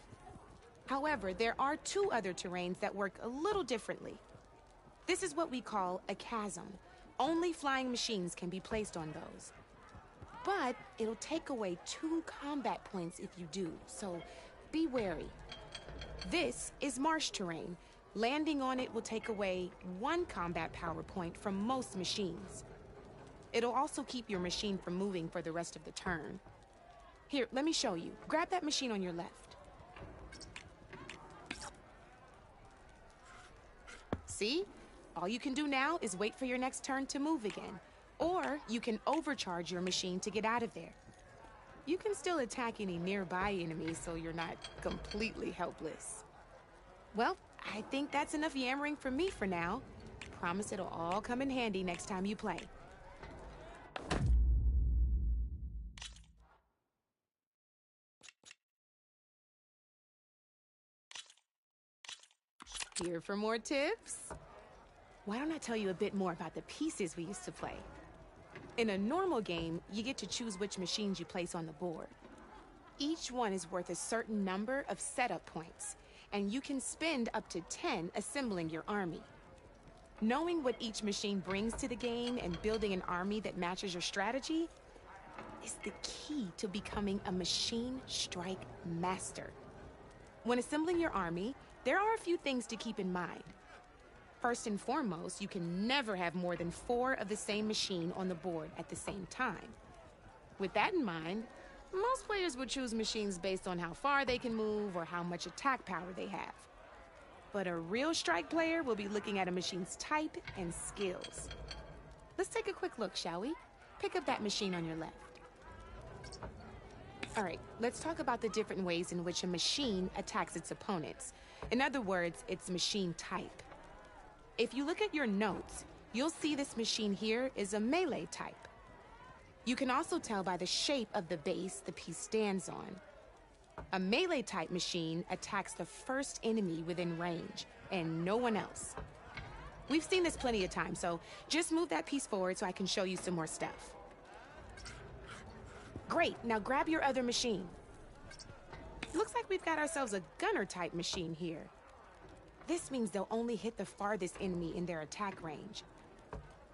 However, there are 2 other terrains that work a little differently. This is what we call a chasm. Only flying machines can be placed on those. But it'll take away 2 combat points if you do, so be wary. This is marsh terrain. Landing on it will take away 1 combat power point from most machines. It'll also keep your machine from moving for the rest of the turn. Here, let me show you. Grab that machine on your left. See? All you can do now is wait for your next turn to move again. Or you can overcharge your machine to get out of there. You can still attack any nearby enemies so you're not completely helpless. Well, I think that's enough yammering for me for now. Promise it'll all come in handy next time you play. Here for more tips? Why don't I tell you a bit more about the pieces we used to play? In a normal game, you get to choose which machines you place on the board. Each one is worth a certain number of setup points, and you can spend up to 10 assembling your army. Knowing what each machine brings to the game and building an army that matches your strategy is the key to becoming a machine strike master. When assembling your army, there are a few things to keep in mind. First and foremost, you can never have more than 4 of the same machine on the board at the same time. With that in mind, most players would choose machines based on how far they can move or how much attack power they have. But a real strike player will be looking at a machine's type and skills. Let's take a quick look, shall we? Pick up that machine on your left. All right, let's talk about the different ways in which a machine attacks its opponents. In other words, its machine type. If you look at your notes, you'll see this machine here is a melee type. You can also tell by the shape of the base the piece stands on. A melee type machine attacks the first enemy within range, and no one else. We've seen this plenty of times, so just move that piece forward so I can show you some more stuff. Great, now grab your other machine. Looks like we've got ourselves a gunner type machine here. This means they'll only hit the farthest enemy in their attack range.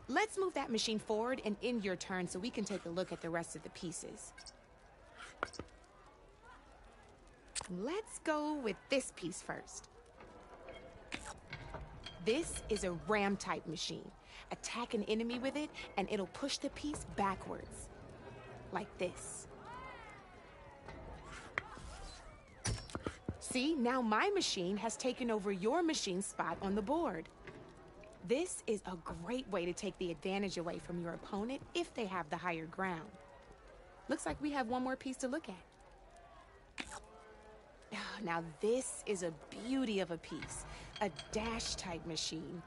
Let's move that machine forward and end your turn so we can take a look at the rest of the pieces. Let's go with this piece first. This is a ram type machine. Attack an enemy with it and it'll push the piece backwards. Like this. See, now my machine has taken over your machine's spot on the board. This is a great way to take the advantage away from your opponent if they have the higher ground. Looks like we have one more piece to look at. Now this is a beauty of a piece, a dash type machine.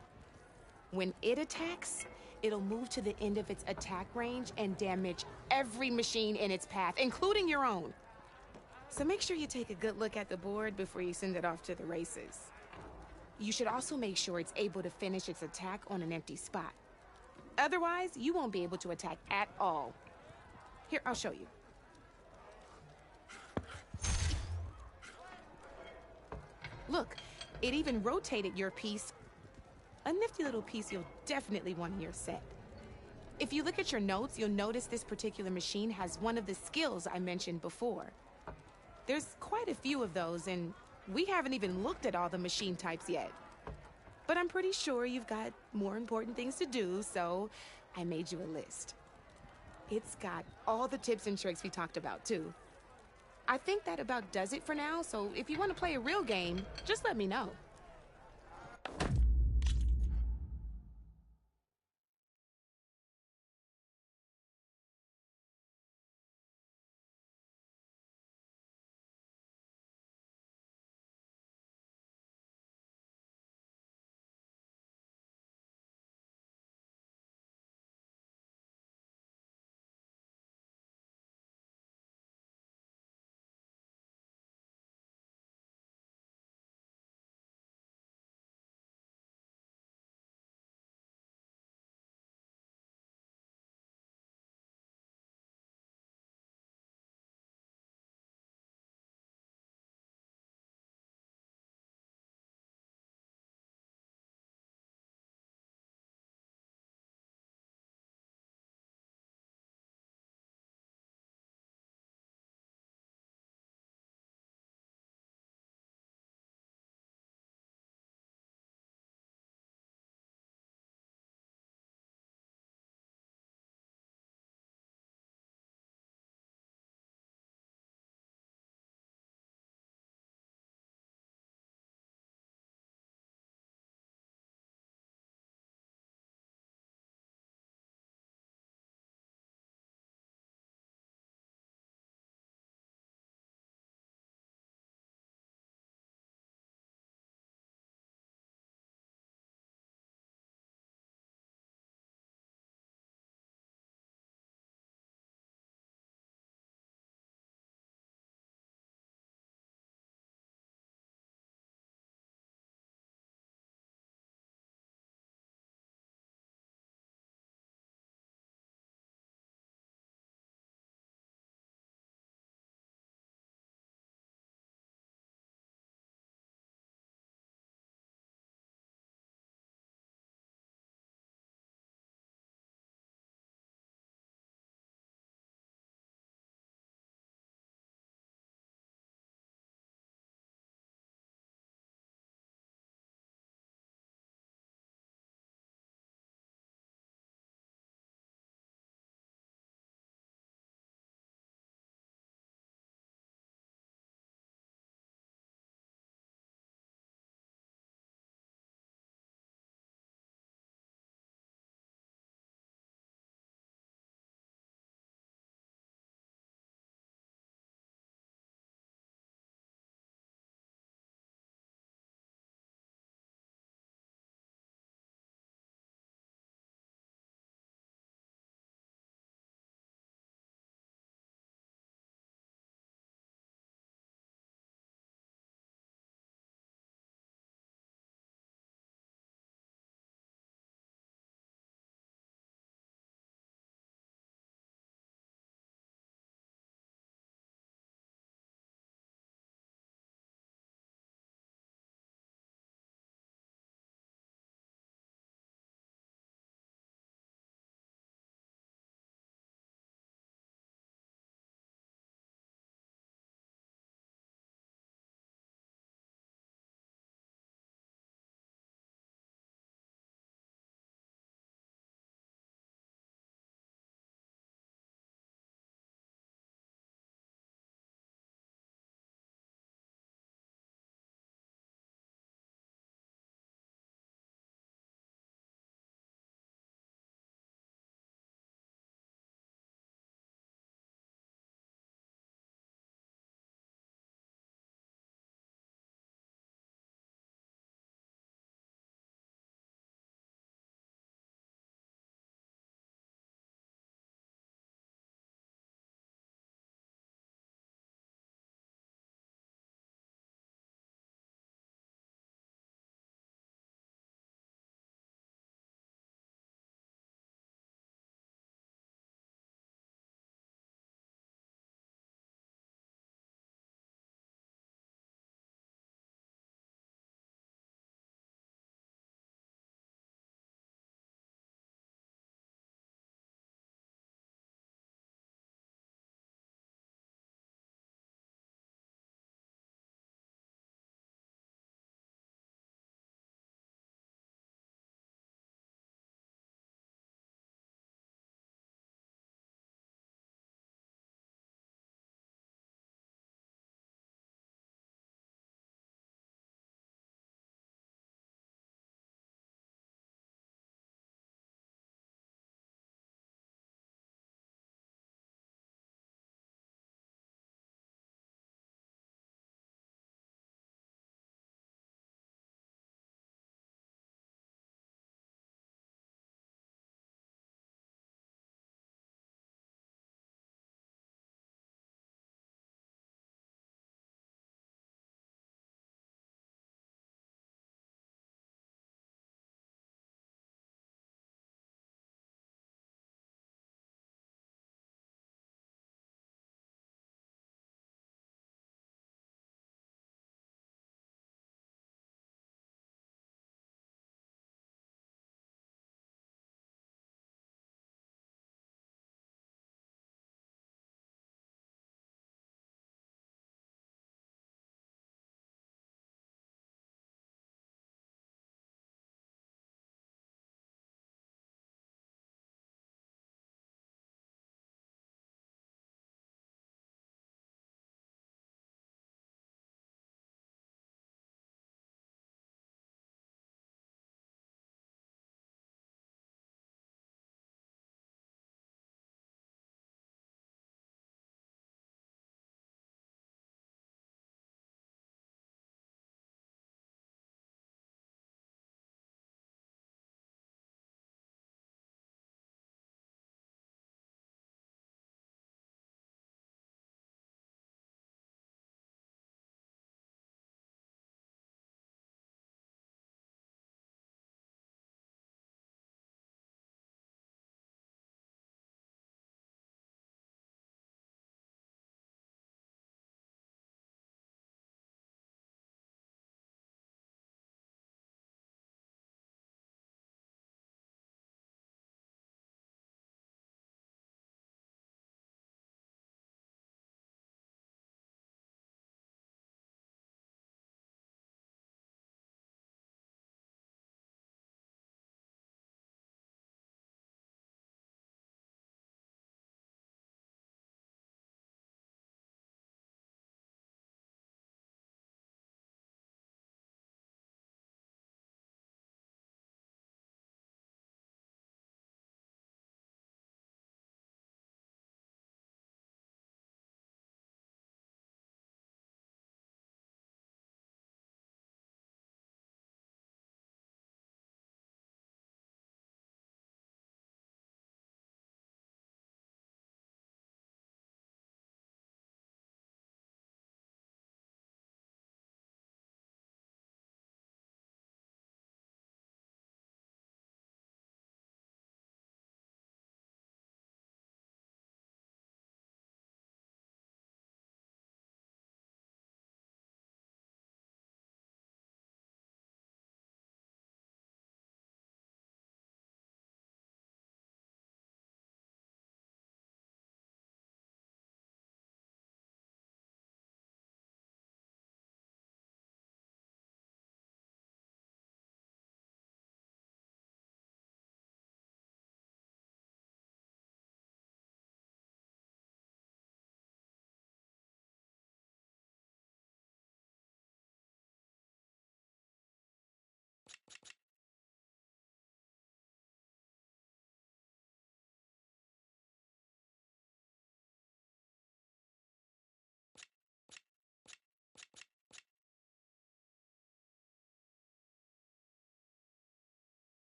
When it attacks, it'll move to the end of its attack range and damage every machine in its path, including your own. So make sure you take a good look at the board before you send it off to the races. You should also make sure it's able to finish its attack on an empty spot. Otherwise, you won't be able to attack at all. Here, I'll show you. Look, it even rotated your piece. A nifty little piece you'll definitely want in your set. If you look at your notes, you'll notice this particular machine has one of the skills I mentioned before. There's quite a few of those, and we haven't even looked at all the machine types yet. But I'm pretty sure you've got more important things to do, so I made you a list. It's got all the tips and tricks we talked about, too. I think that about does it for now, so if you want to play a real game, just let me know.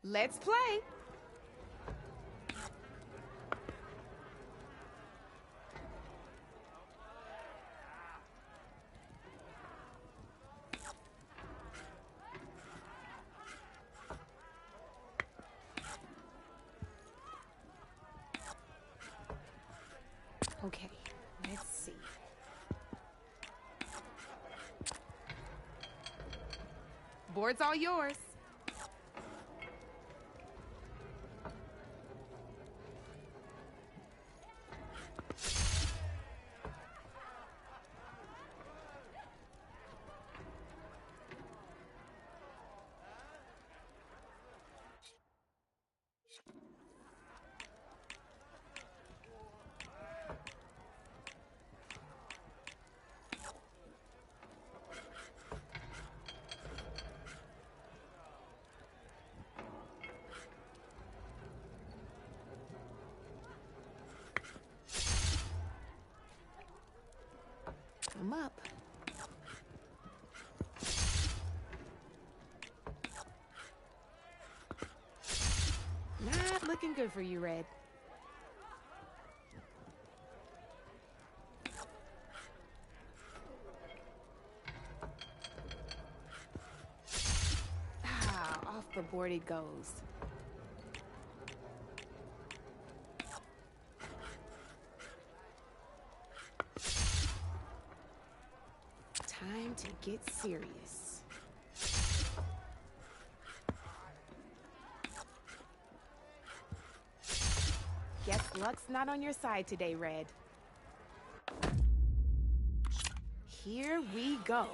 Let's play. Okay, let's see. Board's all yours. I'm up. Not looking good for you, Red. Ah, off the board it goes. Time to get serious. Guess luck's not on your side today, Red. Here we go.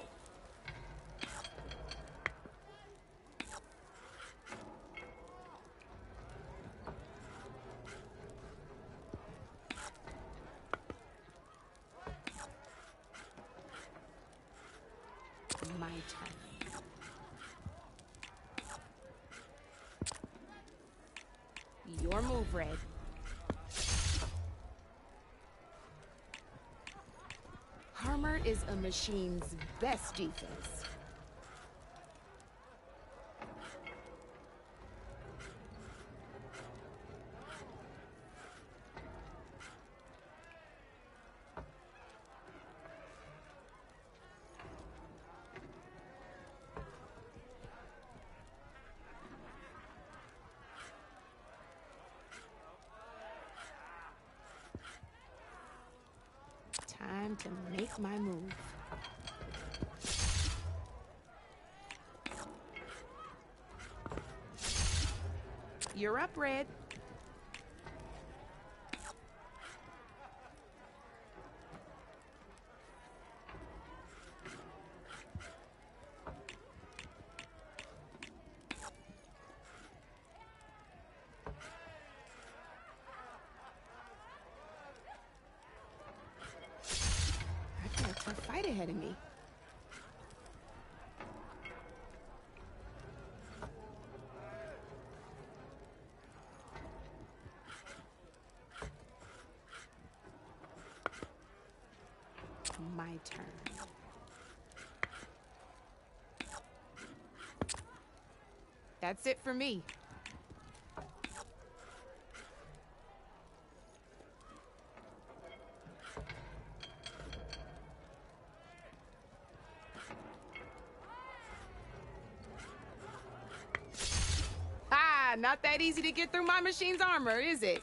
My turn. Your move, Red. Armor is a machine's best defense. Time to make my move. You're up, Red. I've got a tough fight ahead of me. My turn. That's it for me. Ah, not that easy to get through my machine's armor, is it?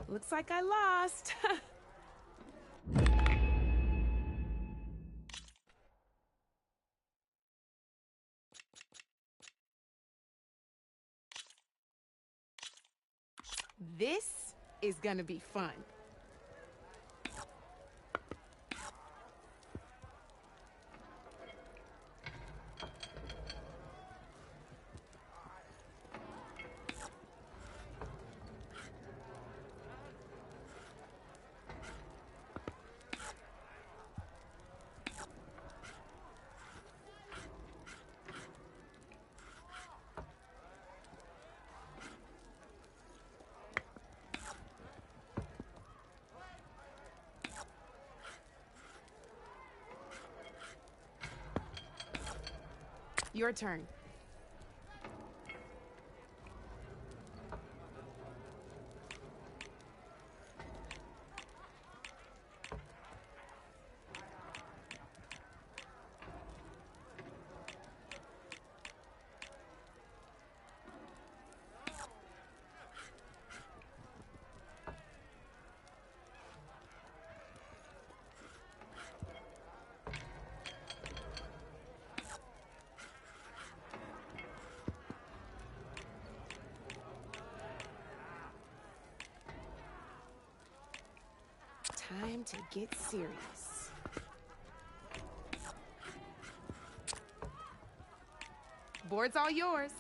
Looks like I lost. This is gonna be fun. Your turn. Time to get serious. Board's all yours.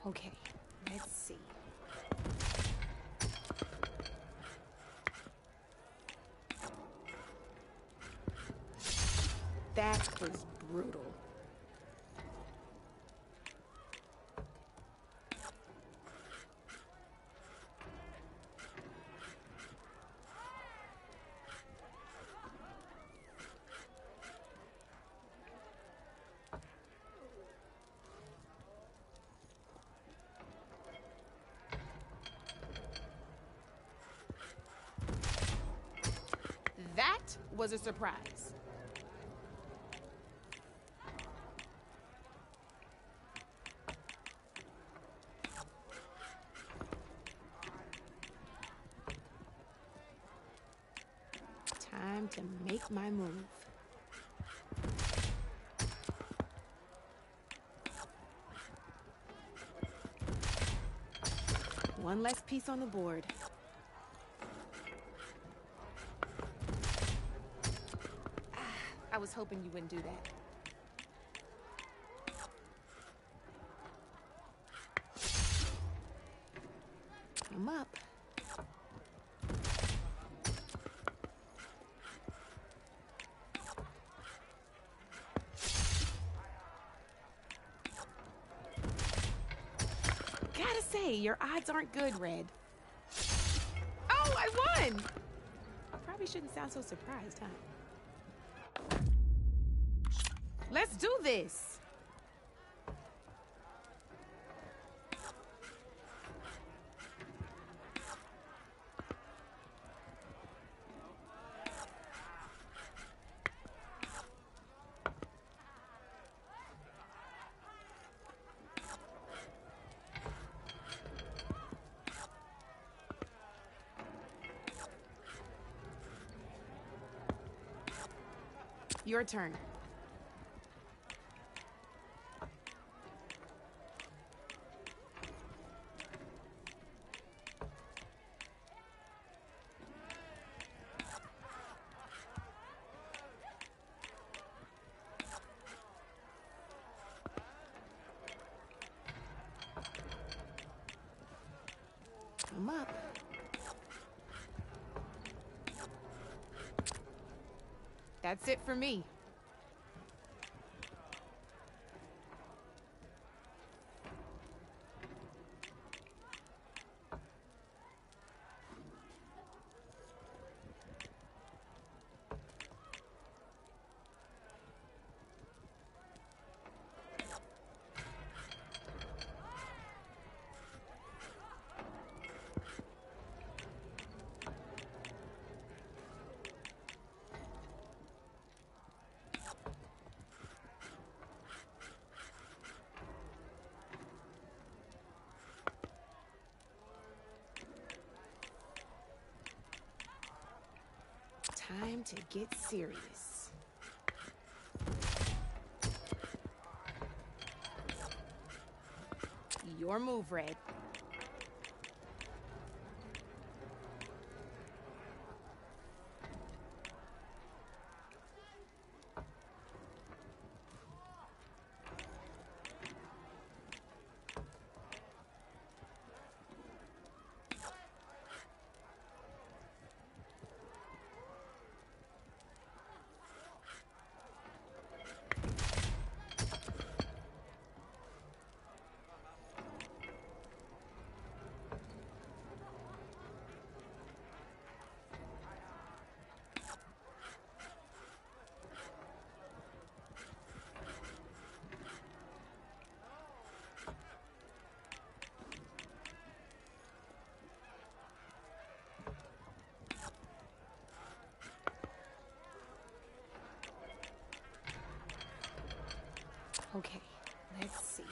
Okay, let's see. That was brutal. That was a surprise. Time to make my move. One less piece on the board. I was hoping you wouldn't do that. I'm up. Gotta say, your odds aren't good, Red. Oh, I won! Probably shouldn't sound so surprised, huh? Let's do this! Your turn. I'm up. That's it for me. Time to get serious. Your move, Red. Okay, let's see.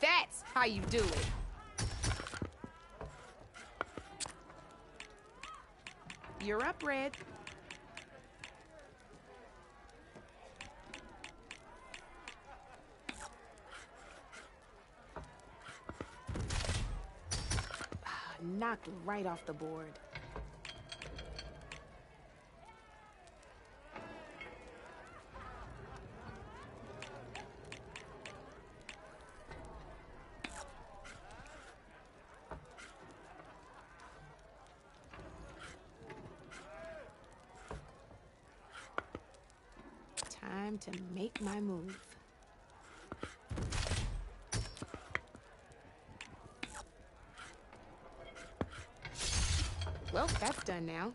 That's how you do it. You're up, Red. Knocked right off the board. Time to make my move. Well, that's done now.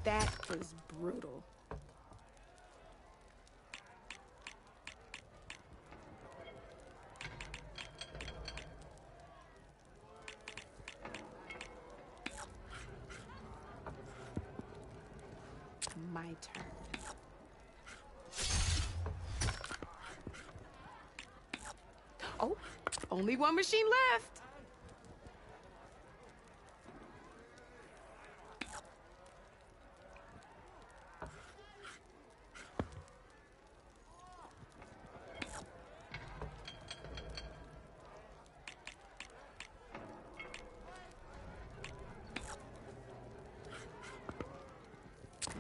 That was brutal. My turn. Oh, only one machine left.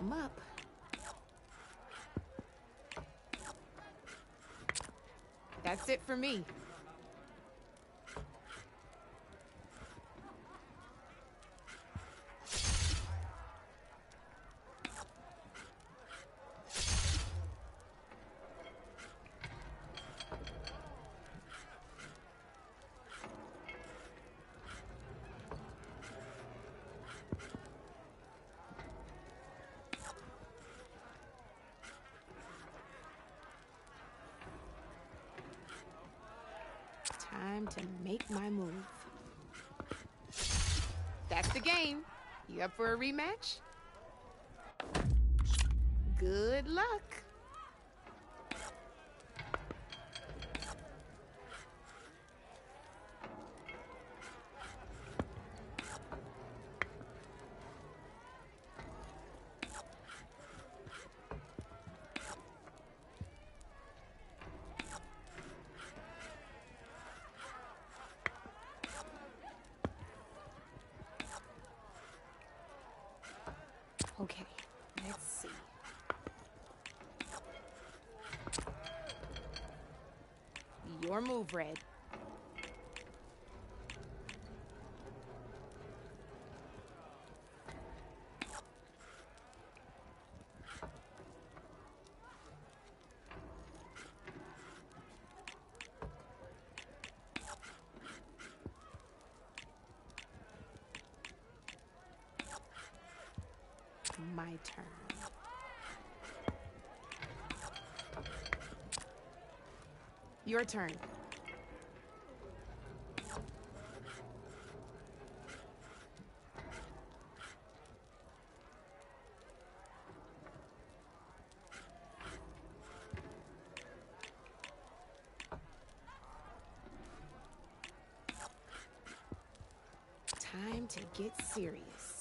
I'm up. That's it for me. Time to make my move. That's the game. You up for a rematch? Good luck. Okay, let's see. Your move, Red. My turn. Your turn. Time to get serious.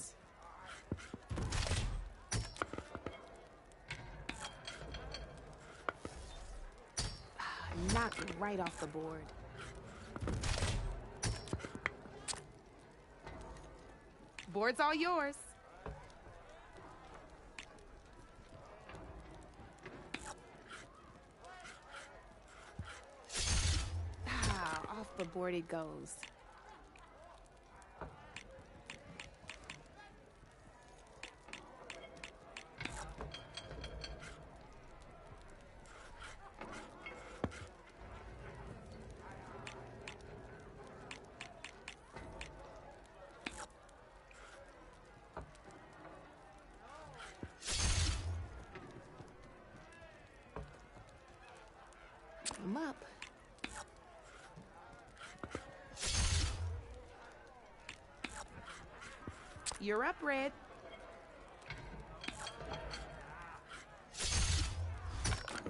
Knocked right off the board. Board's all yours. Off the board it goes. Come up. You're up, Red.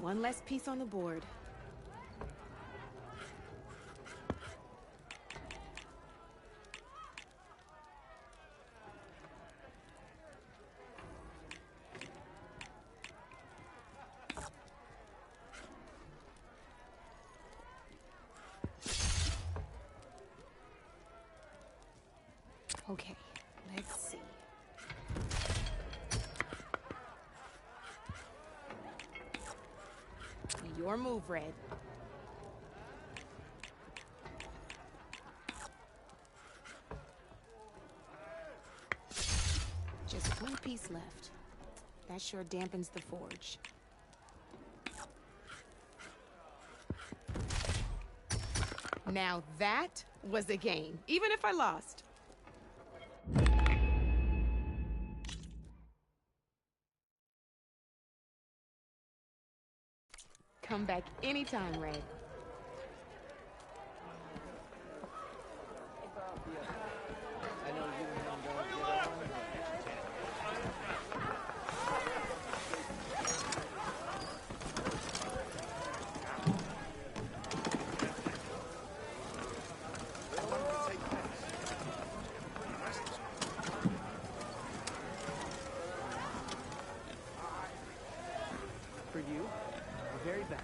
One less piece on the board. Okay, let's see. Your move, Red. Just one piece left. That sure dampens the forge. Now that was a game, even if I lost. Come back anytime, Red. For you, the very best.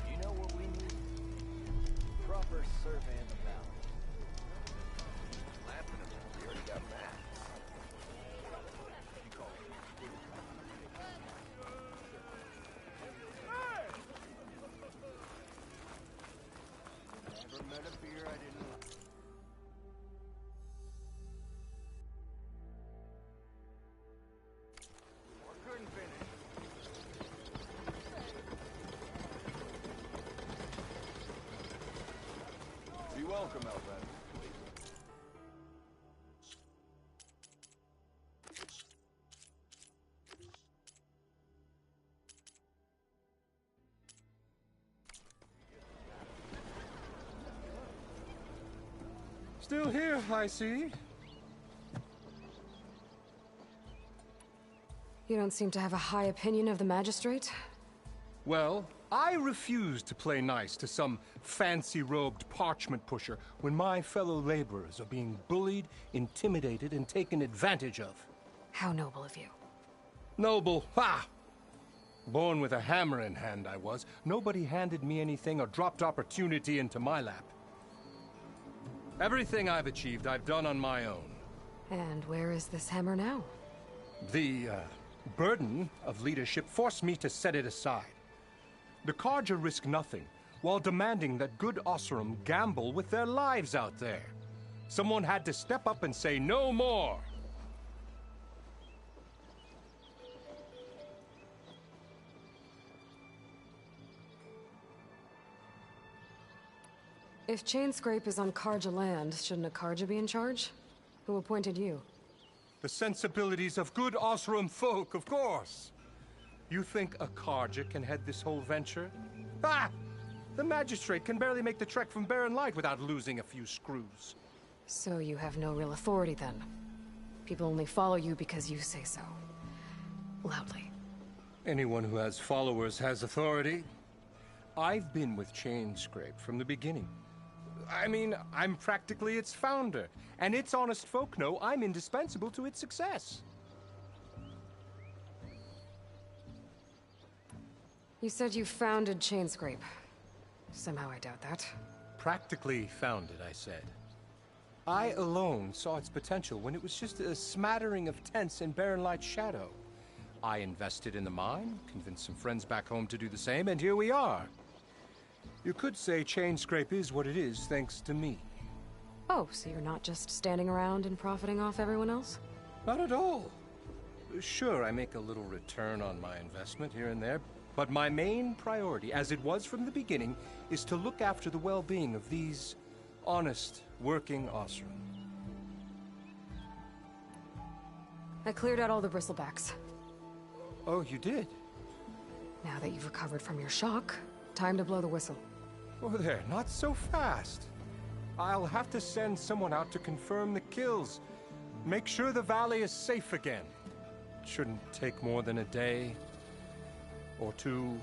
You know what we need? Proper survey of the valley. Laughing at them. We already got maps. You call it. Never met a beer I didn't like. Or couldn't finish. Be welcome, Outlander. Still here, I see. You don't seem to have a high opinion of the magistrate? Well, I refuse to play nice to some fancy-robed parchment pusher when my fellow laborers are being bullied, intimidated, and taken advantage of. How noble of you. Noble, ha! Born with a hammer in hand, I was. Nobody handed me anything or dropped opportunity into my lap. Everything I've achieved, I've done on my own. And where is this hammer now? The burden of leadership forced me to set it aside. The Carja risk nothing, while demanding that good Oseram gamble with their lives out there. Someone had to step up and say no more. If Chainscrape is on Carja land, shouldn't a Carja be in charge? Who appointed you? The sensibilities of good Oseram folk, of course. You think a Carja can head this whole venture? Ah! The magistrate can barely make the trek from Barren Light without losing a few screws. So you have no real authority then? People only follow you because you say so. Loudly. Anyone who has followers has authority. I've been with Chainscrape from the beginning. I mean, I'm practically its founder, and its honest folk know I'm indispensable to its success. You said you founded Chainscrape. Somehow I doubt that. Practically founded, I said. I alone saw its potential when it was just a smattering of tents in Barren Light's shadow. I invested in the mine, convinced some friends back home to do the same, and here we are. You could say Chainscrape is what it is thanks to me. Oh, so you're not just standing around and profiting off everyone else? Not at all. Sure, I make a little return on my investment here and there, but my main priority, as it was from the beginning, is to look after the well-being of these honest, working Oseram. I cleared out all the bristlebacks. Oh, you did? Now that you've recovered from your shock, time to blow the whistle. Oh there, not so fast. I'll have to send someone out to confirm the kills. Make sure the valley is safe again. It shouldn't take more than a day or two.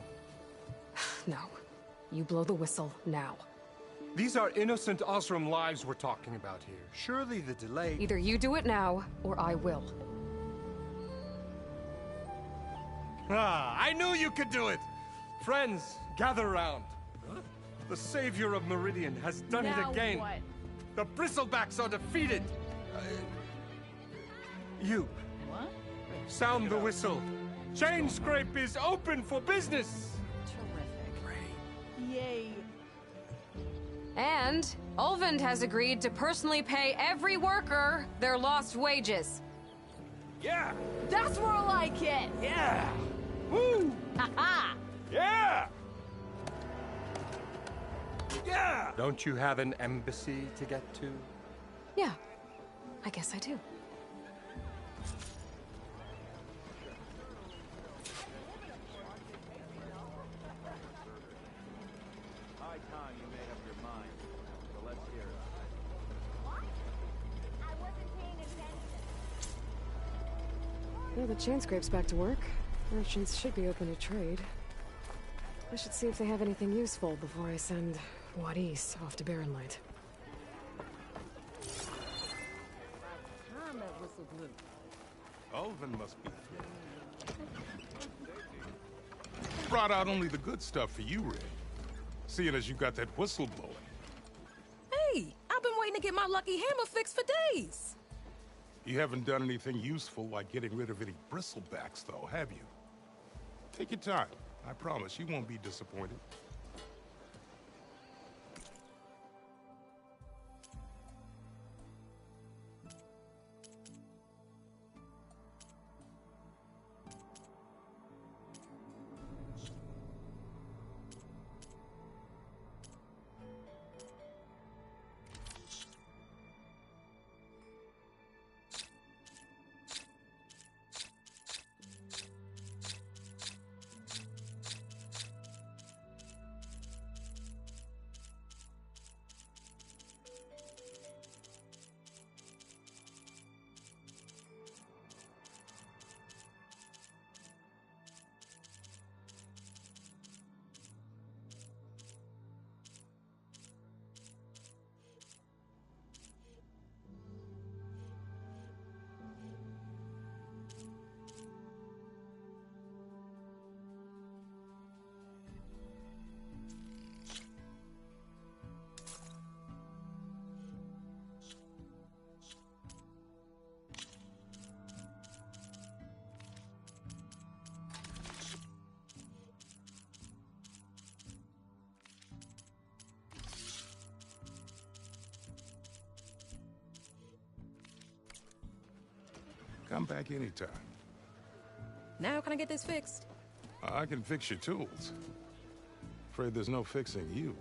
No. You blow the whistle now. These are innocent Oseram lives we're talking about here. Surely the delay... Either you do it now, or I will. Ah, I knew you could do it! Friends, gather around. The savior of Meridian has done it again. What? The Bristlebacks are defeated. You. What? Sound the whistle. Chainscrape is open for business. Terrific. Yay. And Ulvund has agreed to personally pay every worker their lost wages. Yeah! That's more like it! Yeah! Woo! Ha-ha! Yeah! Yeah! Don't you have an embassy to get to? Yeah, I guess I do. High time you made up your mind. So let's hear it. Yeah, the Chainscrape's back to work. Merchants should be open to trade. I should see if they have anything useful before I send Wadis off to Barren Light. Time that whistle blew. Ulvund must be brought out only the good stuff for you, Red. Seeing as you got that whistle blowing. Hey, I've been waiting to get my lucky hammer fixed for days. You haven't done anything useful like getting rid of any bristlebacks, though, have you? Take your time. I promise you won't be disappointed. Come back anytime. Now can I get this fixed? I can fix your tools. Afraid there's no fixing you.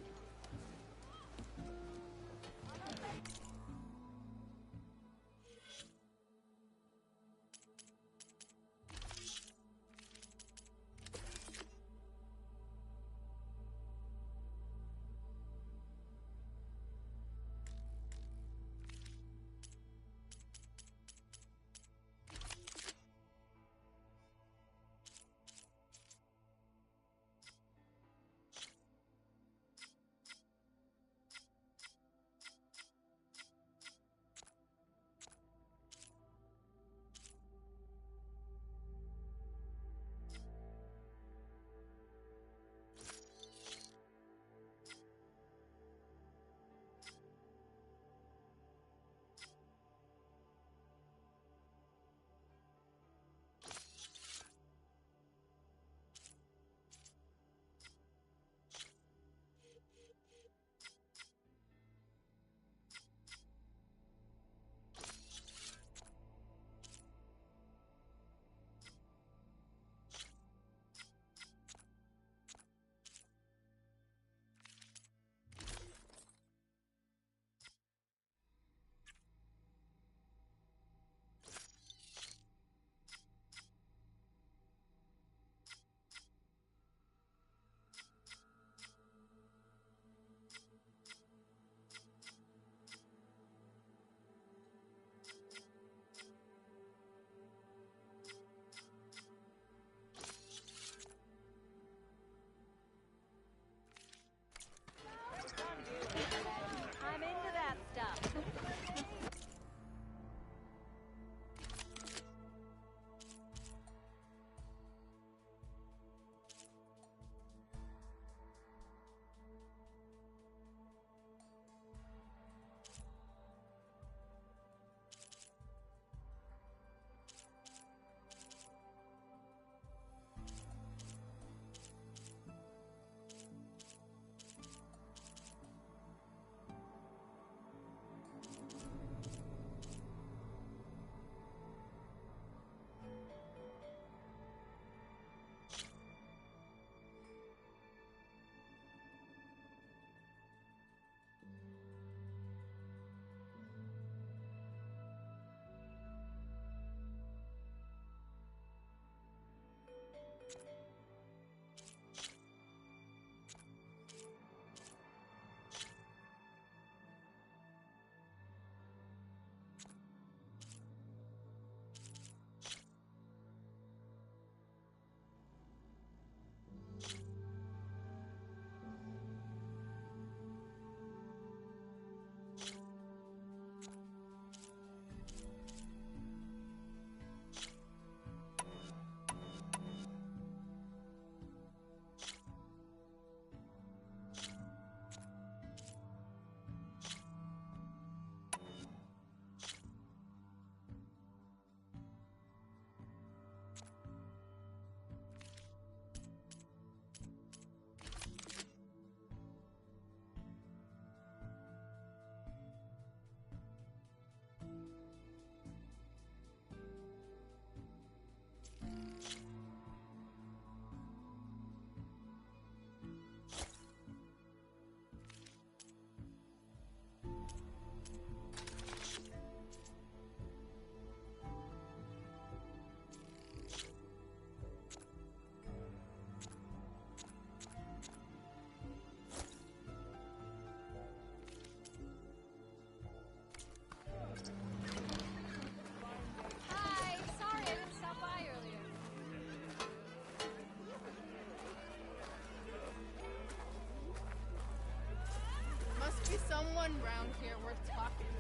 someone round here worth talking to.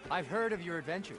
I've heard of your adventures.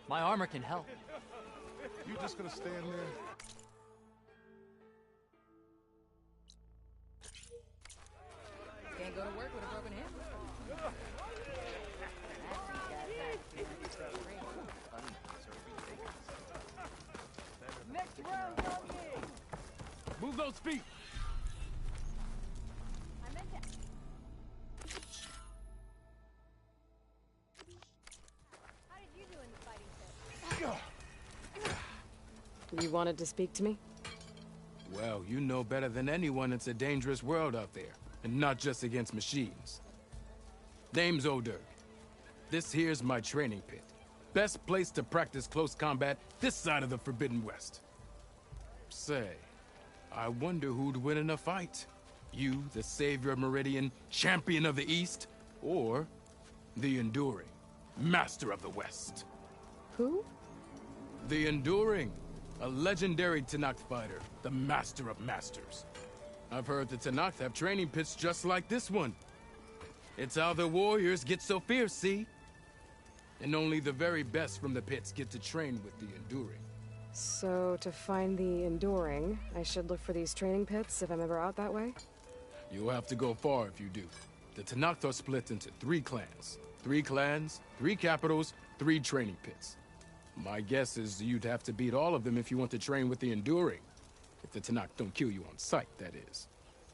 My armor can help. You just gonna stand there? Can't go to work with a broken hip. Next round on me! Move those feet! I meant to. How did you do in the fighting pit? You wanted to speak to me? Well, you know better than anyone it's a dangerous world out there, and not just against machines. Name's O'Dirk. This here's my training pit. Best place to practice close combat this side of the Forbidden West. Say, I wonder who'd win in a fight. You, the savior of Meridian, champion of the East, or the Enduring, master of the West. Who? The Enduring, a legendary Tenakth fighter, the master of masters. I've heard the Tenakth have training pits just like this one. It's how the warriors get so fierce, see? And only the very best from the pits get to train with the Enduring. So, to find the Enduring, I should look for these training pits if I'm ever out that way? You'll have to go far if you do. The Tenakth are split into 3 clans. 3 clans, 3 capitals, 3 training pits. My guess is you'd have to beat all of them if you want to train with the Enduring. If the Tenakth don't kill you on sight, that is.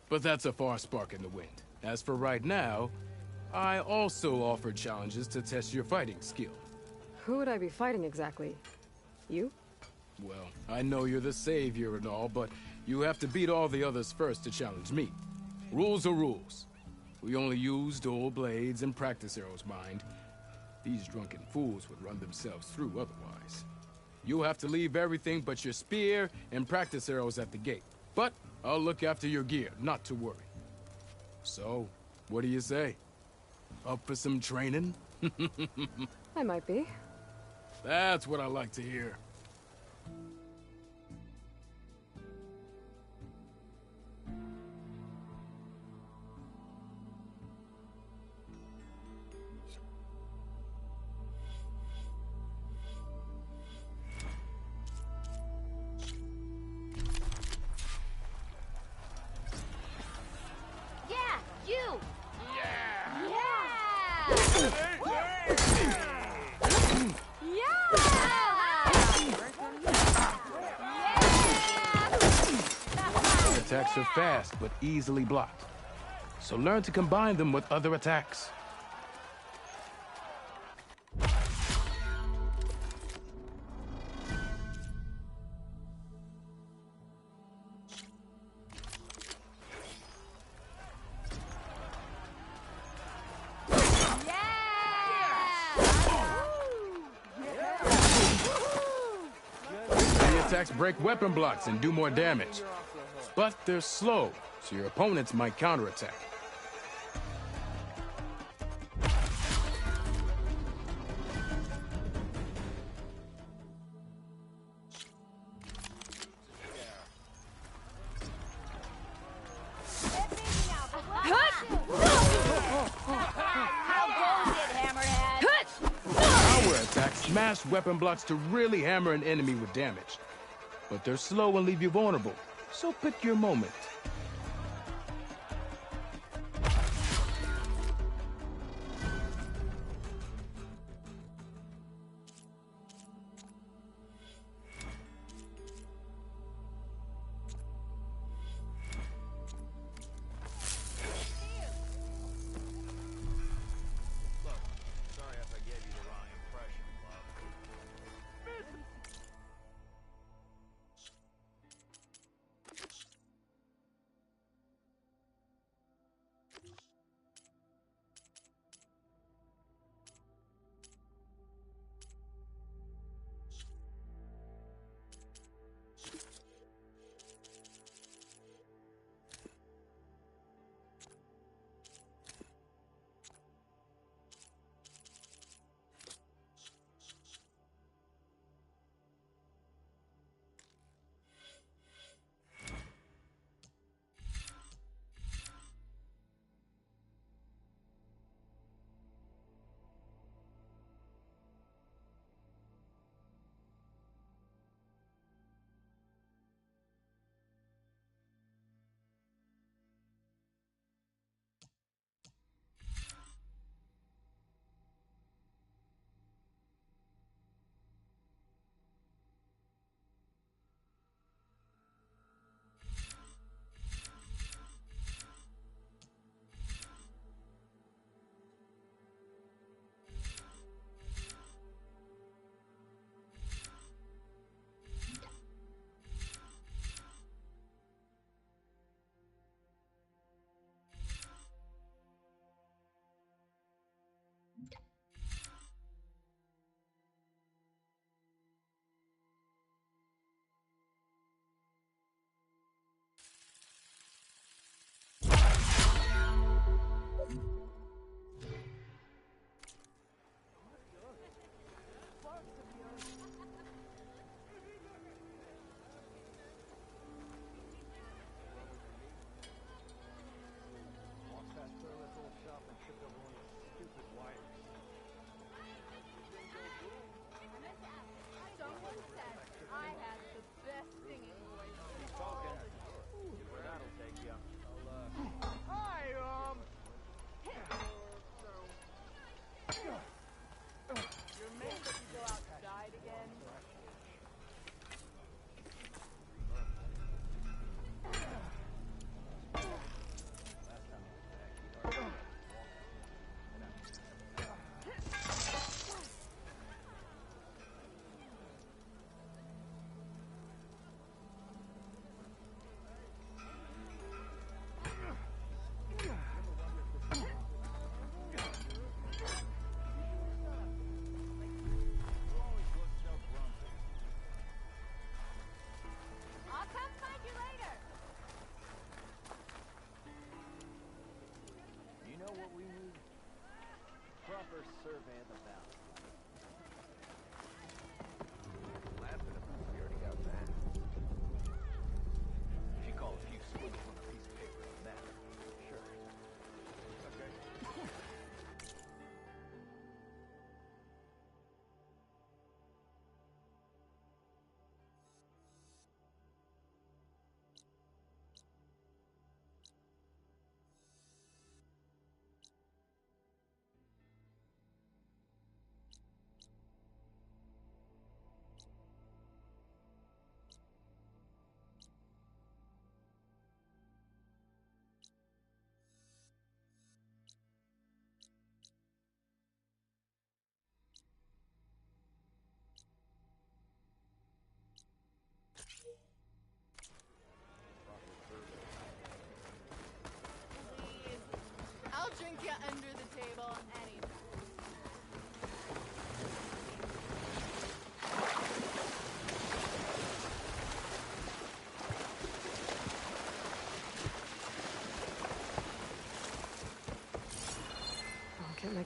But that's a far spark in the wind. As for right now, I also offer challenges to test your fighting skill. Who would I be fighting exactly? You? Well, I know you're the savior and all, but you have to beat all the others first to challenge me. Rules are rules. We only use dual blades and practice arrows, mind. These drunken fools would run themselves through otherwise. You'll have to leave everything but your spear and practice arrows at the gate. But I'll look after your gear, not to worry. So, what do you say? Up for some training? I might be. That's what I like to hear. Attacks are fast, but easily blocked. so learn to combine them with other attacks. Attacks break weapon blocks and do more damage. But they're slow, so your opponents might counterattack. Power attacks smash weapon blocks to really hammer an enemy with damage. But they're slow and leave you vulnerable, so pick your moment.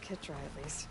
kit dry at least.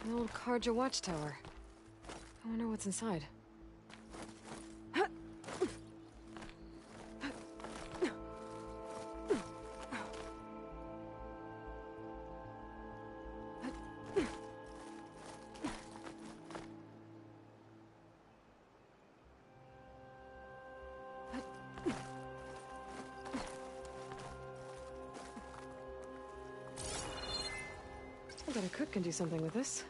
The old Karja watchtower. I wonder what's inside. I bet a cook can do something with this.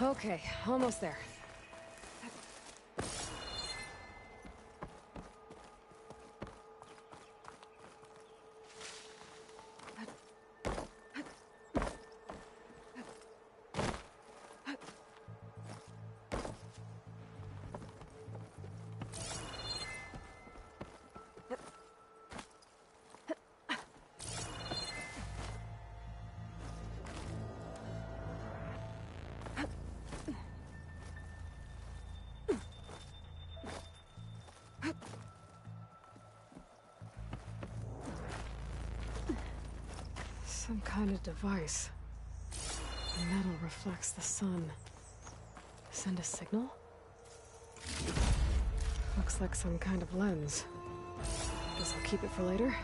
Okay, almost there. Some kind of device. The metal reflects the sun. Send a signal? Looks like some kind of lens. Guess I'll keep it for later.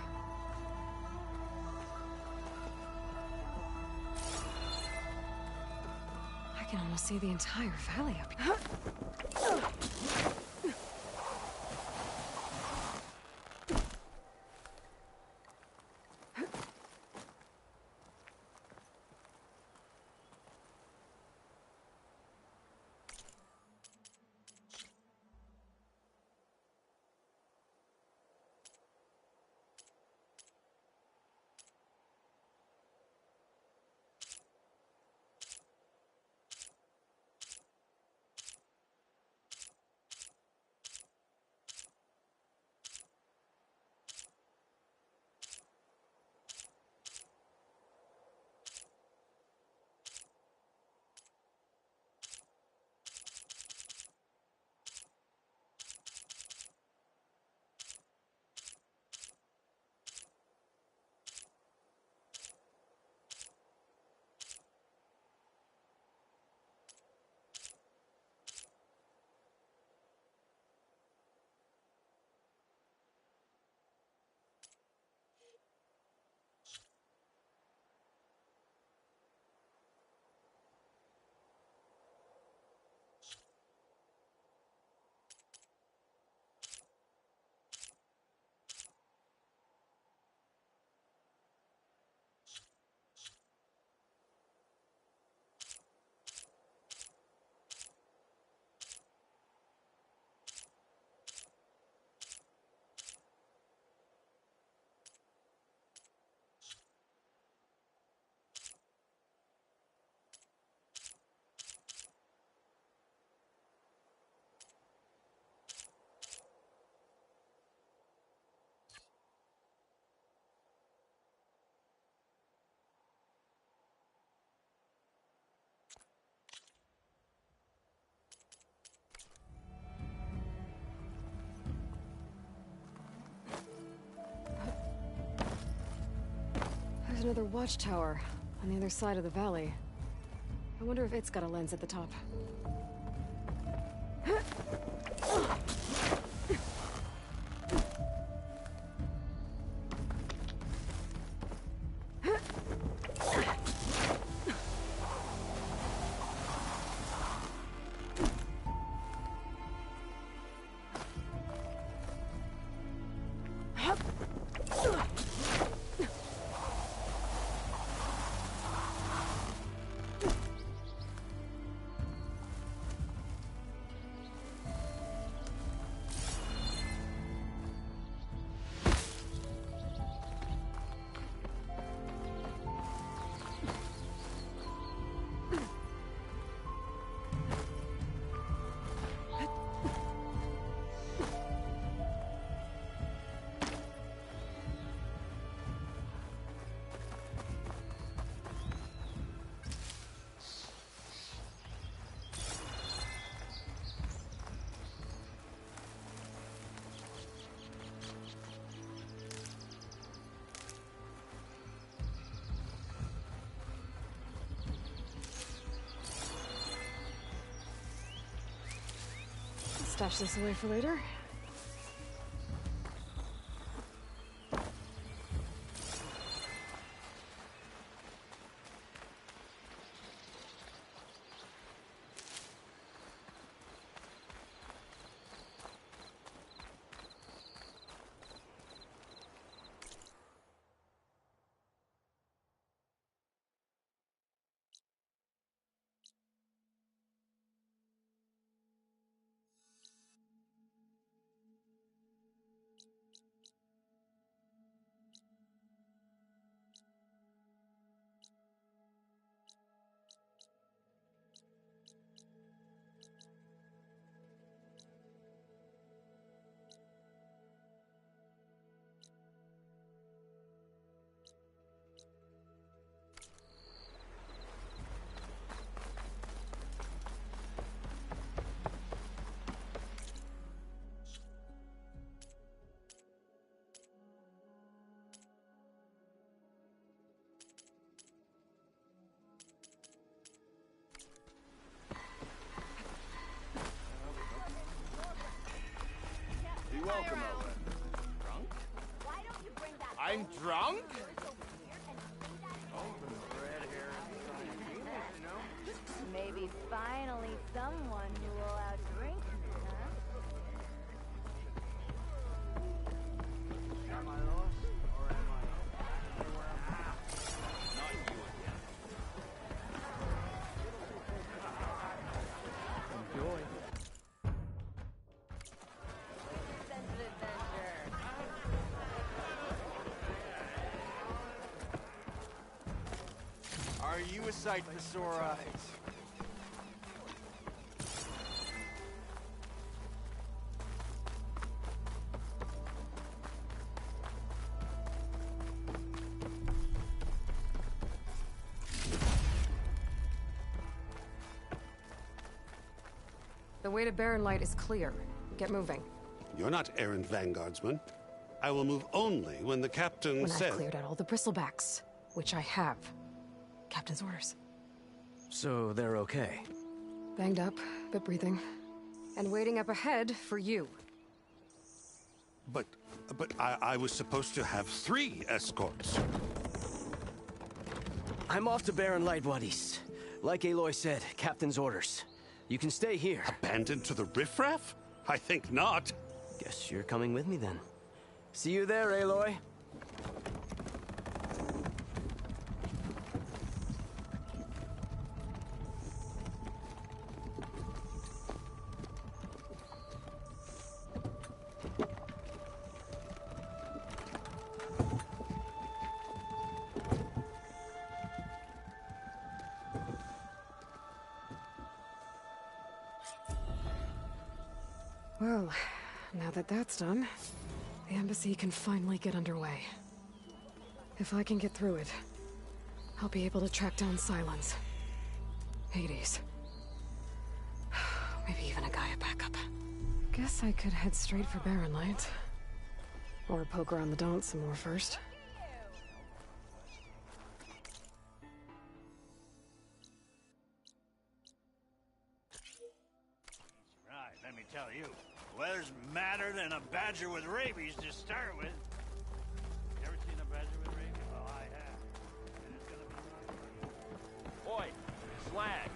I can almost see the entire valley up here. There's another watchtower on the other side of the valley. I wonder if it's got a lens at the top. Stash this away for later. You're welcome, Owen. Drunk? Why don't you bring that I'm drunk? Maybe finally someone who will outdrink me, huh? Am I lost, or am I where I'm Not you again. Enjoy. Are you a sight for sore eyes? The way to Barren Light is clear. Get moving. You're not errant vanguardsman. I will move only when the captain When says... I've cleared out all the bristlebacks, which I have. Captain's orders. So they're okay? Banged up, but breathing. And waiting up ahead for you. But I was supposed to have 3 escorts. I'm off to Barren Light, Wadis. Like Aloy said, Captain's orders. You can stay here. Abandoned to the riffraff? I think not. Guess you're coming with me then. See you there, Aloy. Well, now that that's done, the embassy can finally get underway. If I can get through it, I'll be able to track down Sylens. Hades. Maybe even a Gaia backup. Guess I could head straight for Barren Light. Or poke around the Daunt some more first. Weather's madder than a badger with rabies to start with. You ever seen a badger with rabies? Well, I have. And it's gonna be... Boy, slag.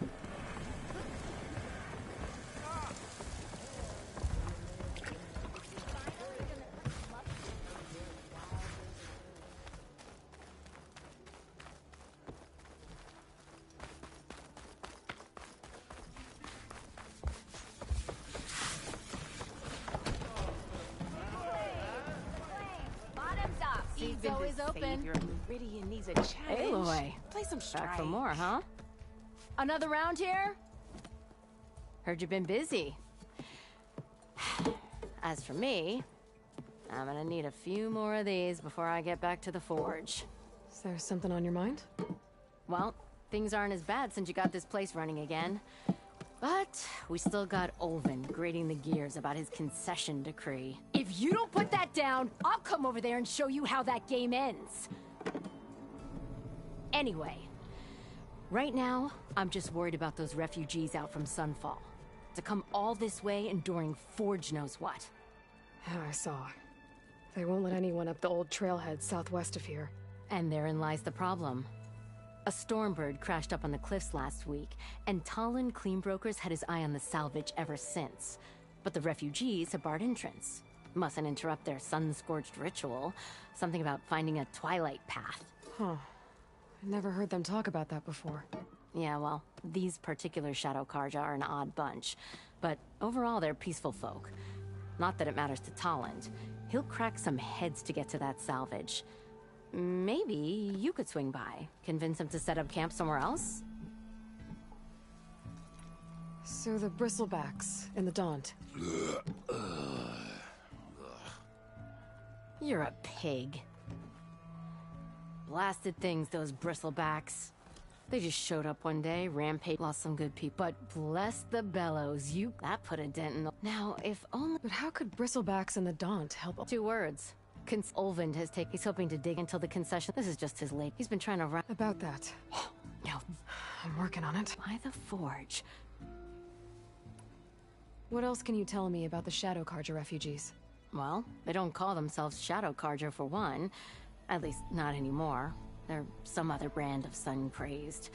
Bottoms up. Seat's always open. Meridian needs a challenge. Aloy. Play some strike. Back for more, huh? Another round here? Heard you've been busy. As for me, I'm gonna need a few more of these before I get back to the forge. Is there something on your mind? Well, things aren't as bad since you got this place running again. But we still got Olvin grating the gears about his concession decree. If you don't put that down, I'll come over there and show you how that game ends. Anyway, right now, I'm just worried about those refugees out from Sunfall. To come all this way enduring Forge knows what. Yeah, I saw. They won't let anyone up the old trailhead southwest of here. And therein lies the problem. A Stormbird crashed up on the cliffs last week, and Talon Cleanbrokers had his eye on the salvage ever since. But the refugees have barred entrance. Mustn't interrupt their sun-scorched ritual. Something about finding a twilight path. Huh. I never heard them talk about that before. Yeah, well, these particular Shadow Karja are an odd bunch. But overall, they're peaceful folk. Not that it matters to Talon. He'll crack some heads to get to that salvage. Maybe you could swing by. Convince him to set up camp somewhere else? So the Bristlebacks in the Daunt. You're a pig. Blasted things, those Bristlebacks. They just showed up one day, rampage, lost some good people. But bless the bellows, that put a dent in the... Now, if only... But how could Bristlebacks and the Daunt help... 2 words. Olvind has taken... He's hoping to dig until the concession... This is just his late... He's been trying to run... About that. No. I'm working on it. By the Forge. What else can you tell me about the Shadow Karja refugees? Well, they don't call themselves Shadow Karja for one. At least, not anymore. They're some other brand of sun-crazed.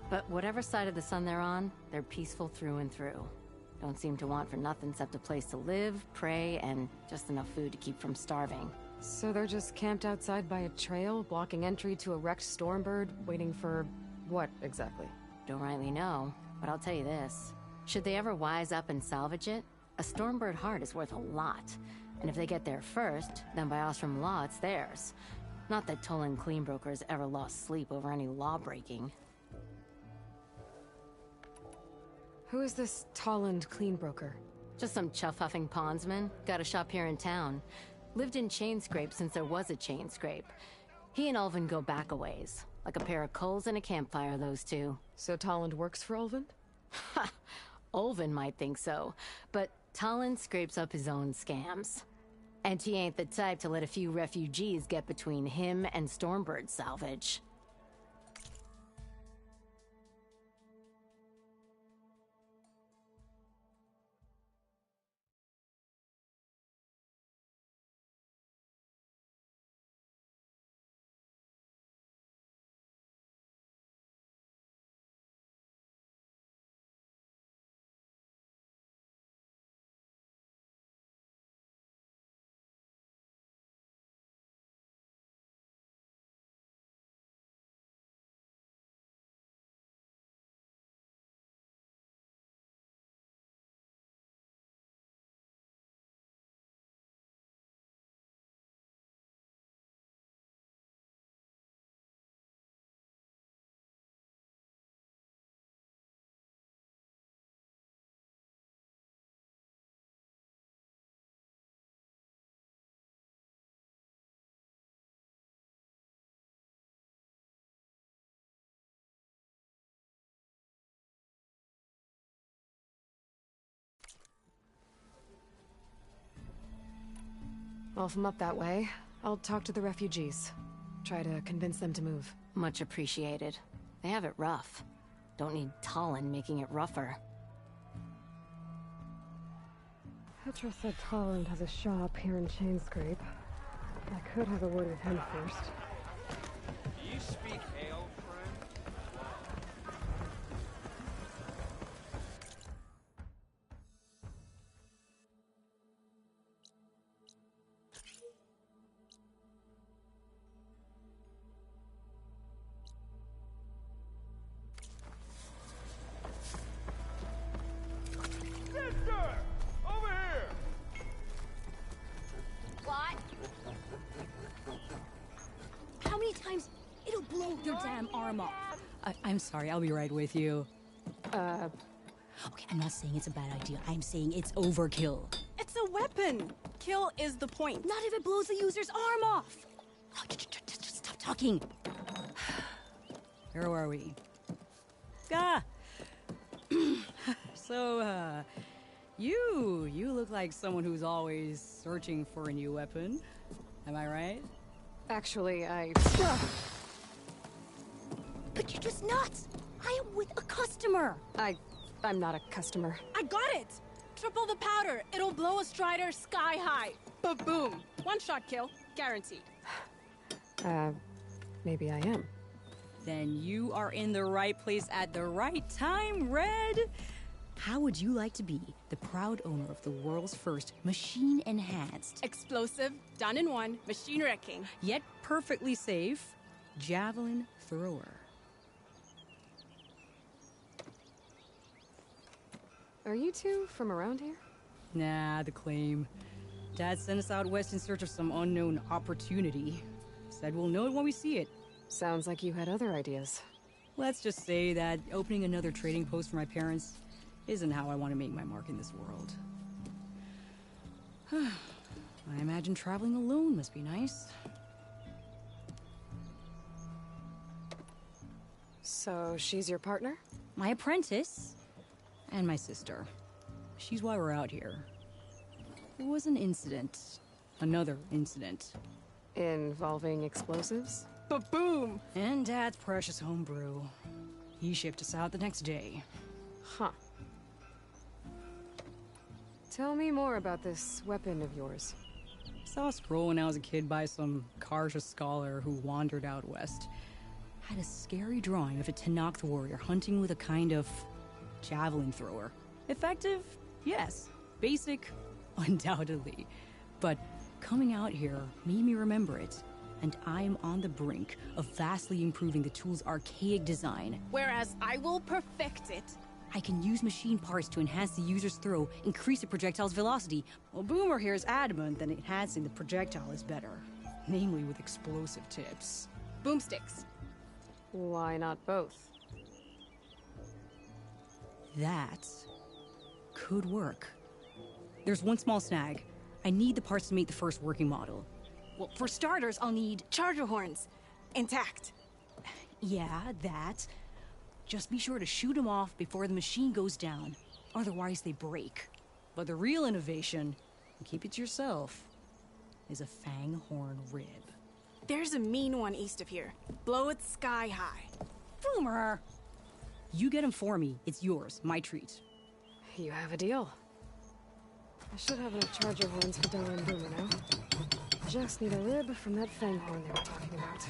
But whatever side of the sun they're on, they're peaceful through and through. Don't seem to want for nothing except a place to live, pray, and just enough food to keep from starving. So they're just camped outside by a trail, blocking entry to a wrecked Stormbird, waiting for... what, exactly? Don't rightly know, but I'll tell you this. Should they ever wise up and salvage it, a Stormbird heart is worth a lot. And if they get there first, then by Ostrom law, it's theirs. Not that Tolan Cleanbrokers ever lost sleep over any law-breaking. Who is this Tolland Cleanbroker? Just some chuff-huffing pondsman. Got a shop here in town. Lived in Chainscrape since there was a Chainscrape. He and Ulvin go back a ways. Like a pair of coals and a campfire, those two. So Tolland works for Ulvin? Ha! Ulvin might think so, but Tolland scrapes up his own scams. And he ain't the type to let a few refugees get between him and Stormbird salvage. Well, if I'm up that way, I'll talk to the refugees. Try to convince them to move. Much appreciated. They have it rough. Don't need Talon making it rougher. Petra said Tolland has a shop here in Chainscrape. I could have a word with him first. Do you speak hail, friend? Sister! Over here! What? How many times? It'll blow your damn arm off. I'm sorry, I'll be right with you. Okay, I'm not saying it's a bad idea. I'm saying it's overkill. It's a weapon. Kill is the point. Not if it blows the user's arm off. Oh, just stop talking. Where are we? So, you look like someone who's always searching for a new weapon. Am I right? Actually, But you're just nuts! I am with a customer! I'm not a customer. I got it! Triple the powder. It'll blow a Strider sky high. Ba-boom. One shot kill. Guaranteed. Maybe I am. Then you are in the right place at the right time, Red! How would you like to be the proud owner of the world's first machine-enhanced, explosive, done in one, machine wrecking, yet perfectly safe, javelin thrower? Are you two from around here? Nah, the claim. Dad sent us out west in search of some unknown opportunity. Said we'll know it when we see it. Sounds like you had other ideas. Let's just say that opening another trading post for my parents isn't how I want to make my mark in this world. I imagine traveling alone must be nice. So she's your partner? My apprentice. And my sister. She's why we're out here. There was an incident. Another incident. Involving explosives? Ba-boom! And Dad's precious homebrew. He shipped us out the next day. Huh. Tell me more about this weapon of yours. Saw a scroll when I was a kid by some Karja scholar who wandered out west. Had a scary drawing of a Tenakth warrior hunting with a kind of javelin thrower. Effective? Yes. Basic? Undoubtedly. But coming out here made me remember it. And I'm on the brink of vastly improving the tool's archaic design. Whereas I will perfect it. I can use machine parts to enhance the user's throw, increase the projectile's velocity. Well, Boomer here is adamant that enhancing the projectile is better. Namely with explosive tips. Boomsticks. Why not both? That could work. There's one small snag. I need the parts to make the first working model. Well, for starters, I'll need charger horns. Intact. Yeah, that. Just be sure to shoot them off before the machine goes down. Otherwise, they break. But the real innovation, and keep it to yourself, is a fang horn rib. There's a mean one east of here. Blow it sky high. Boomer! You get him for me. It's yours. My treat. You have a deal. I should have enough charger horns for Della and Boomer now. Just need a rib from that fang horn they were talking about.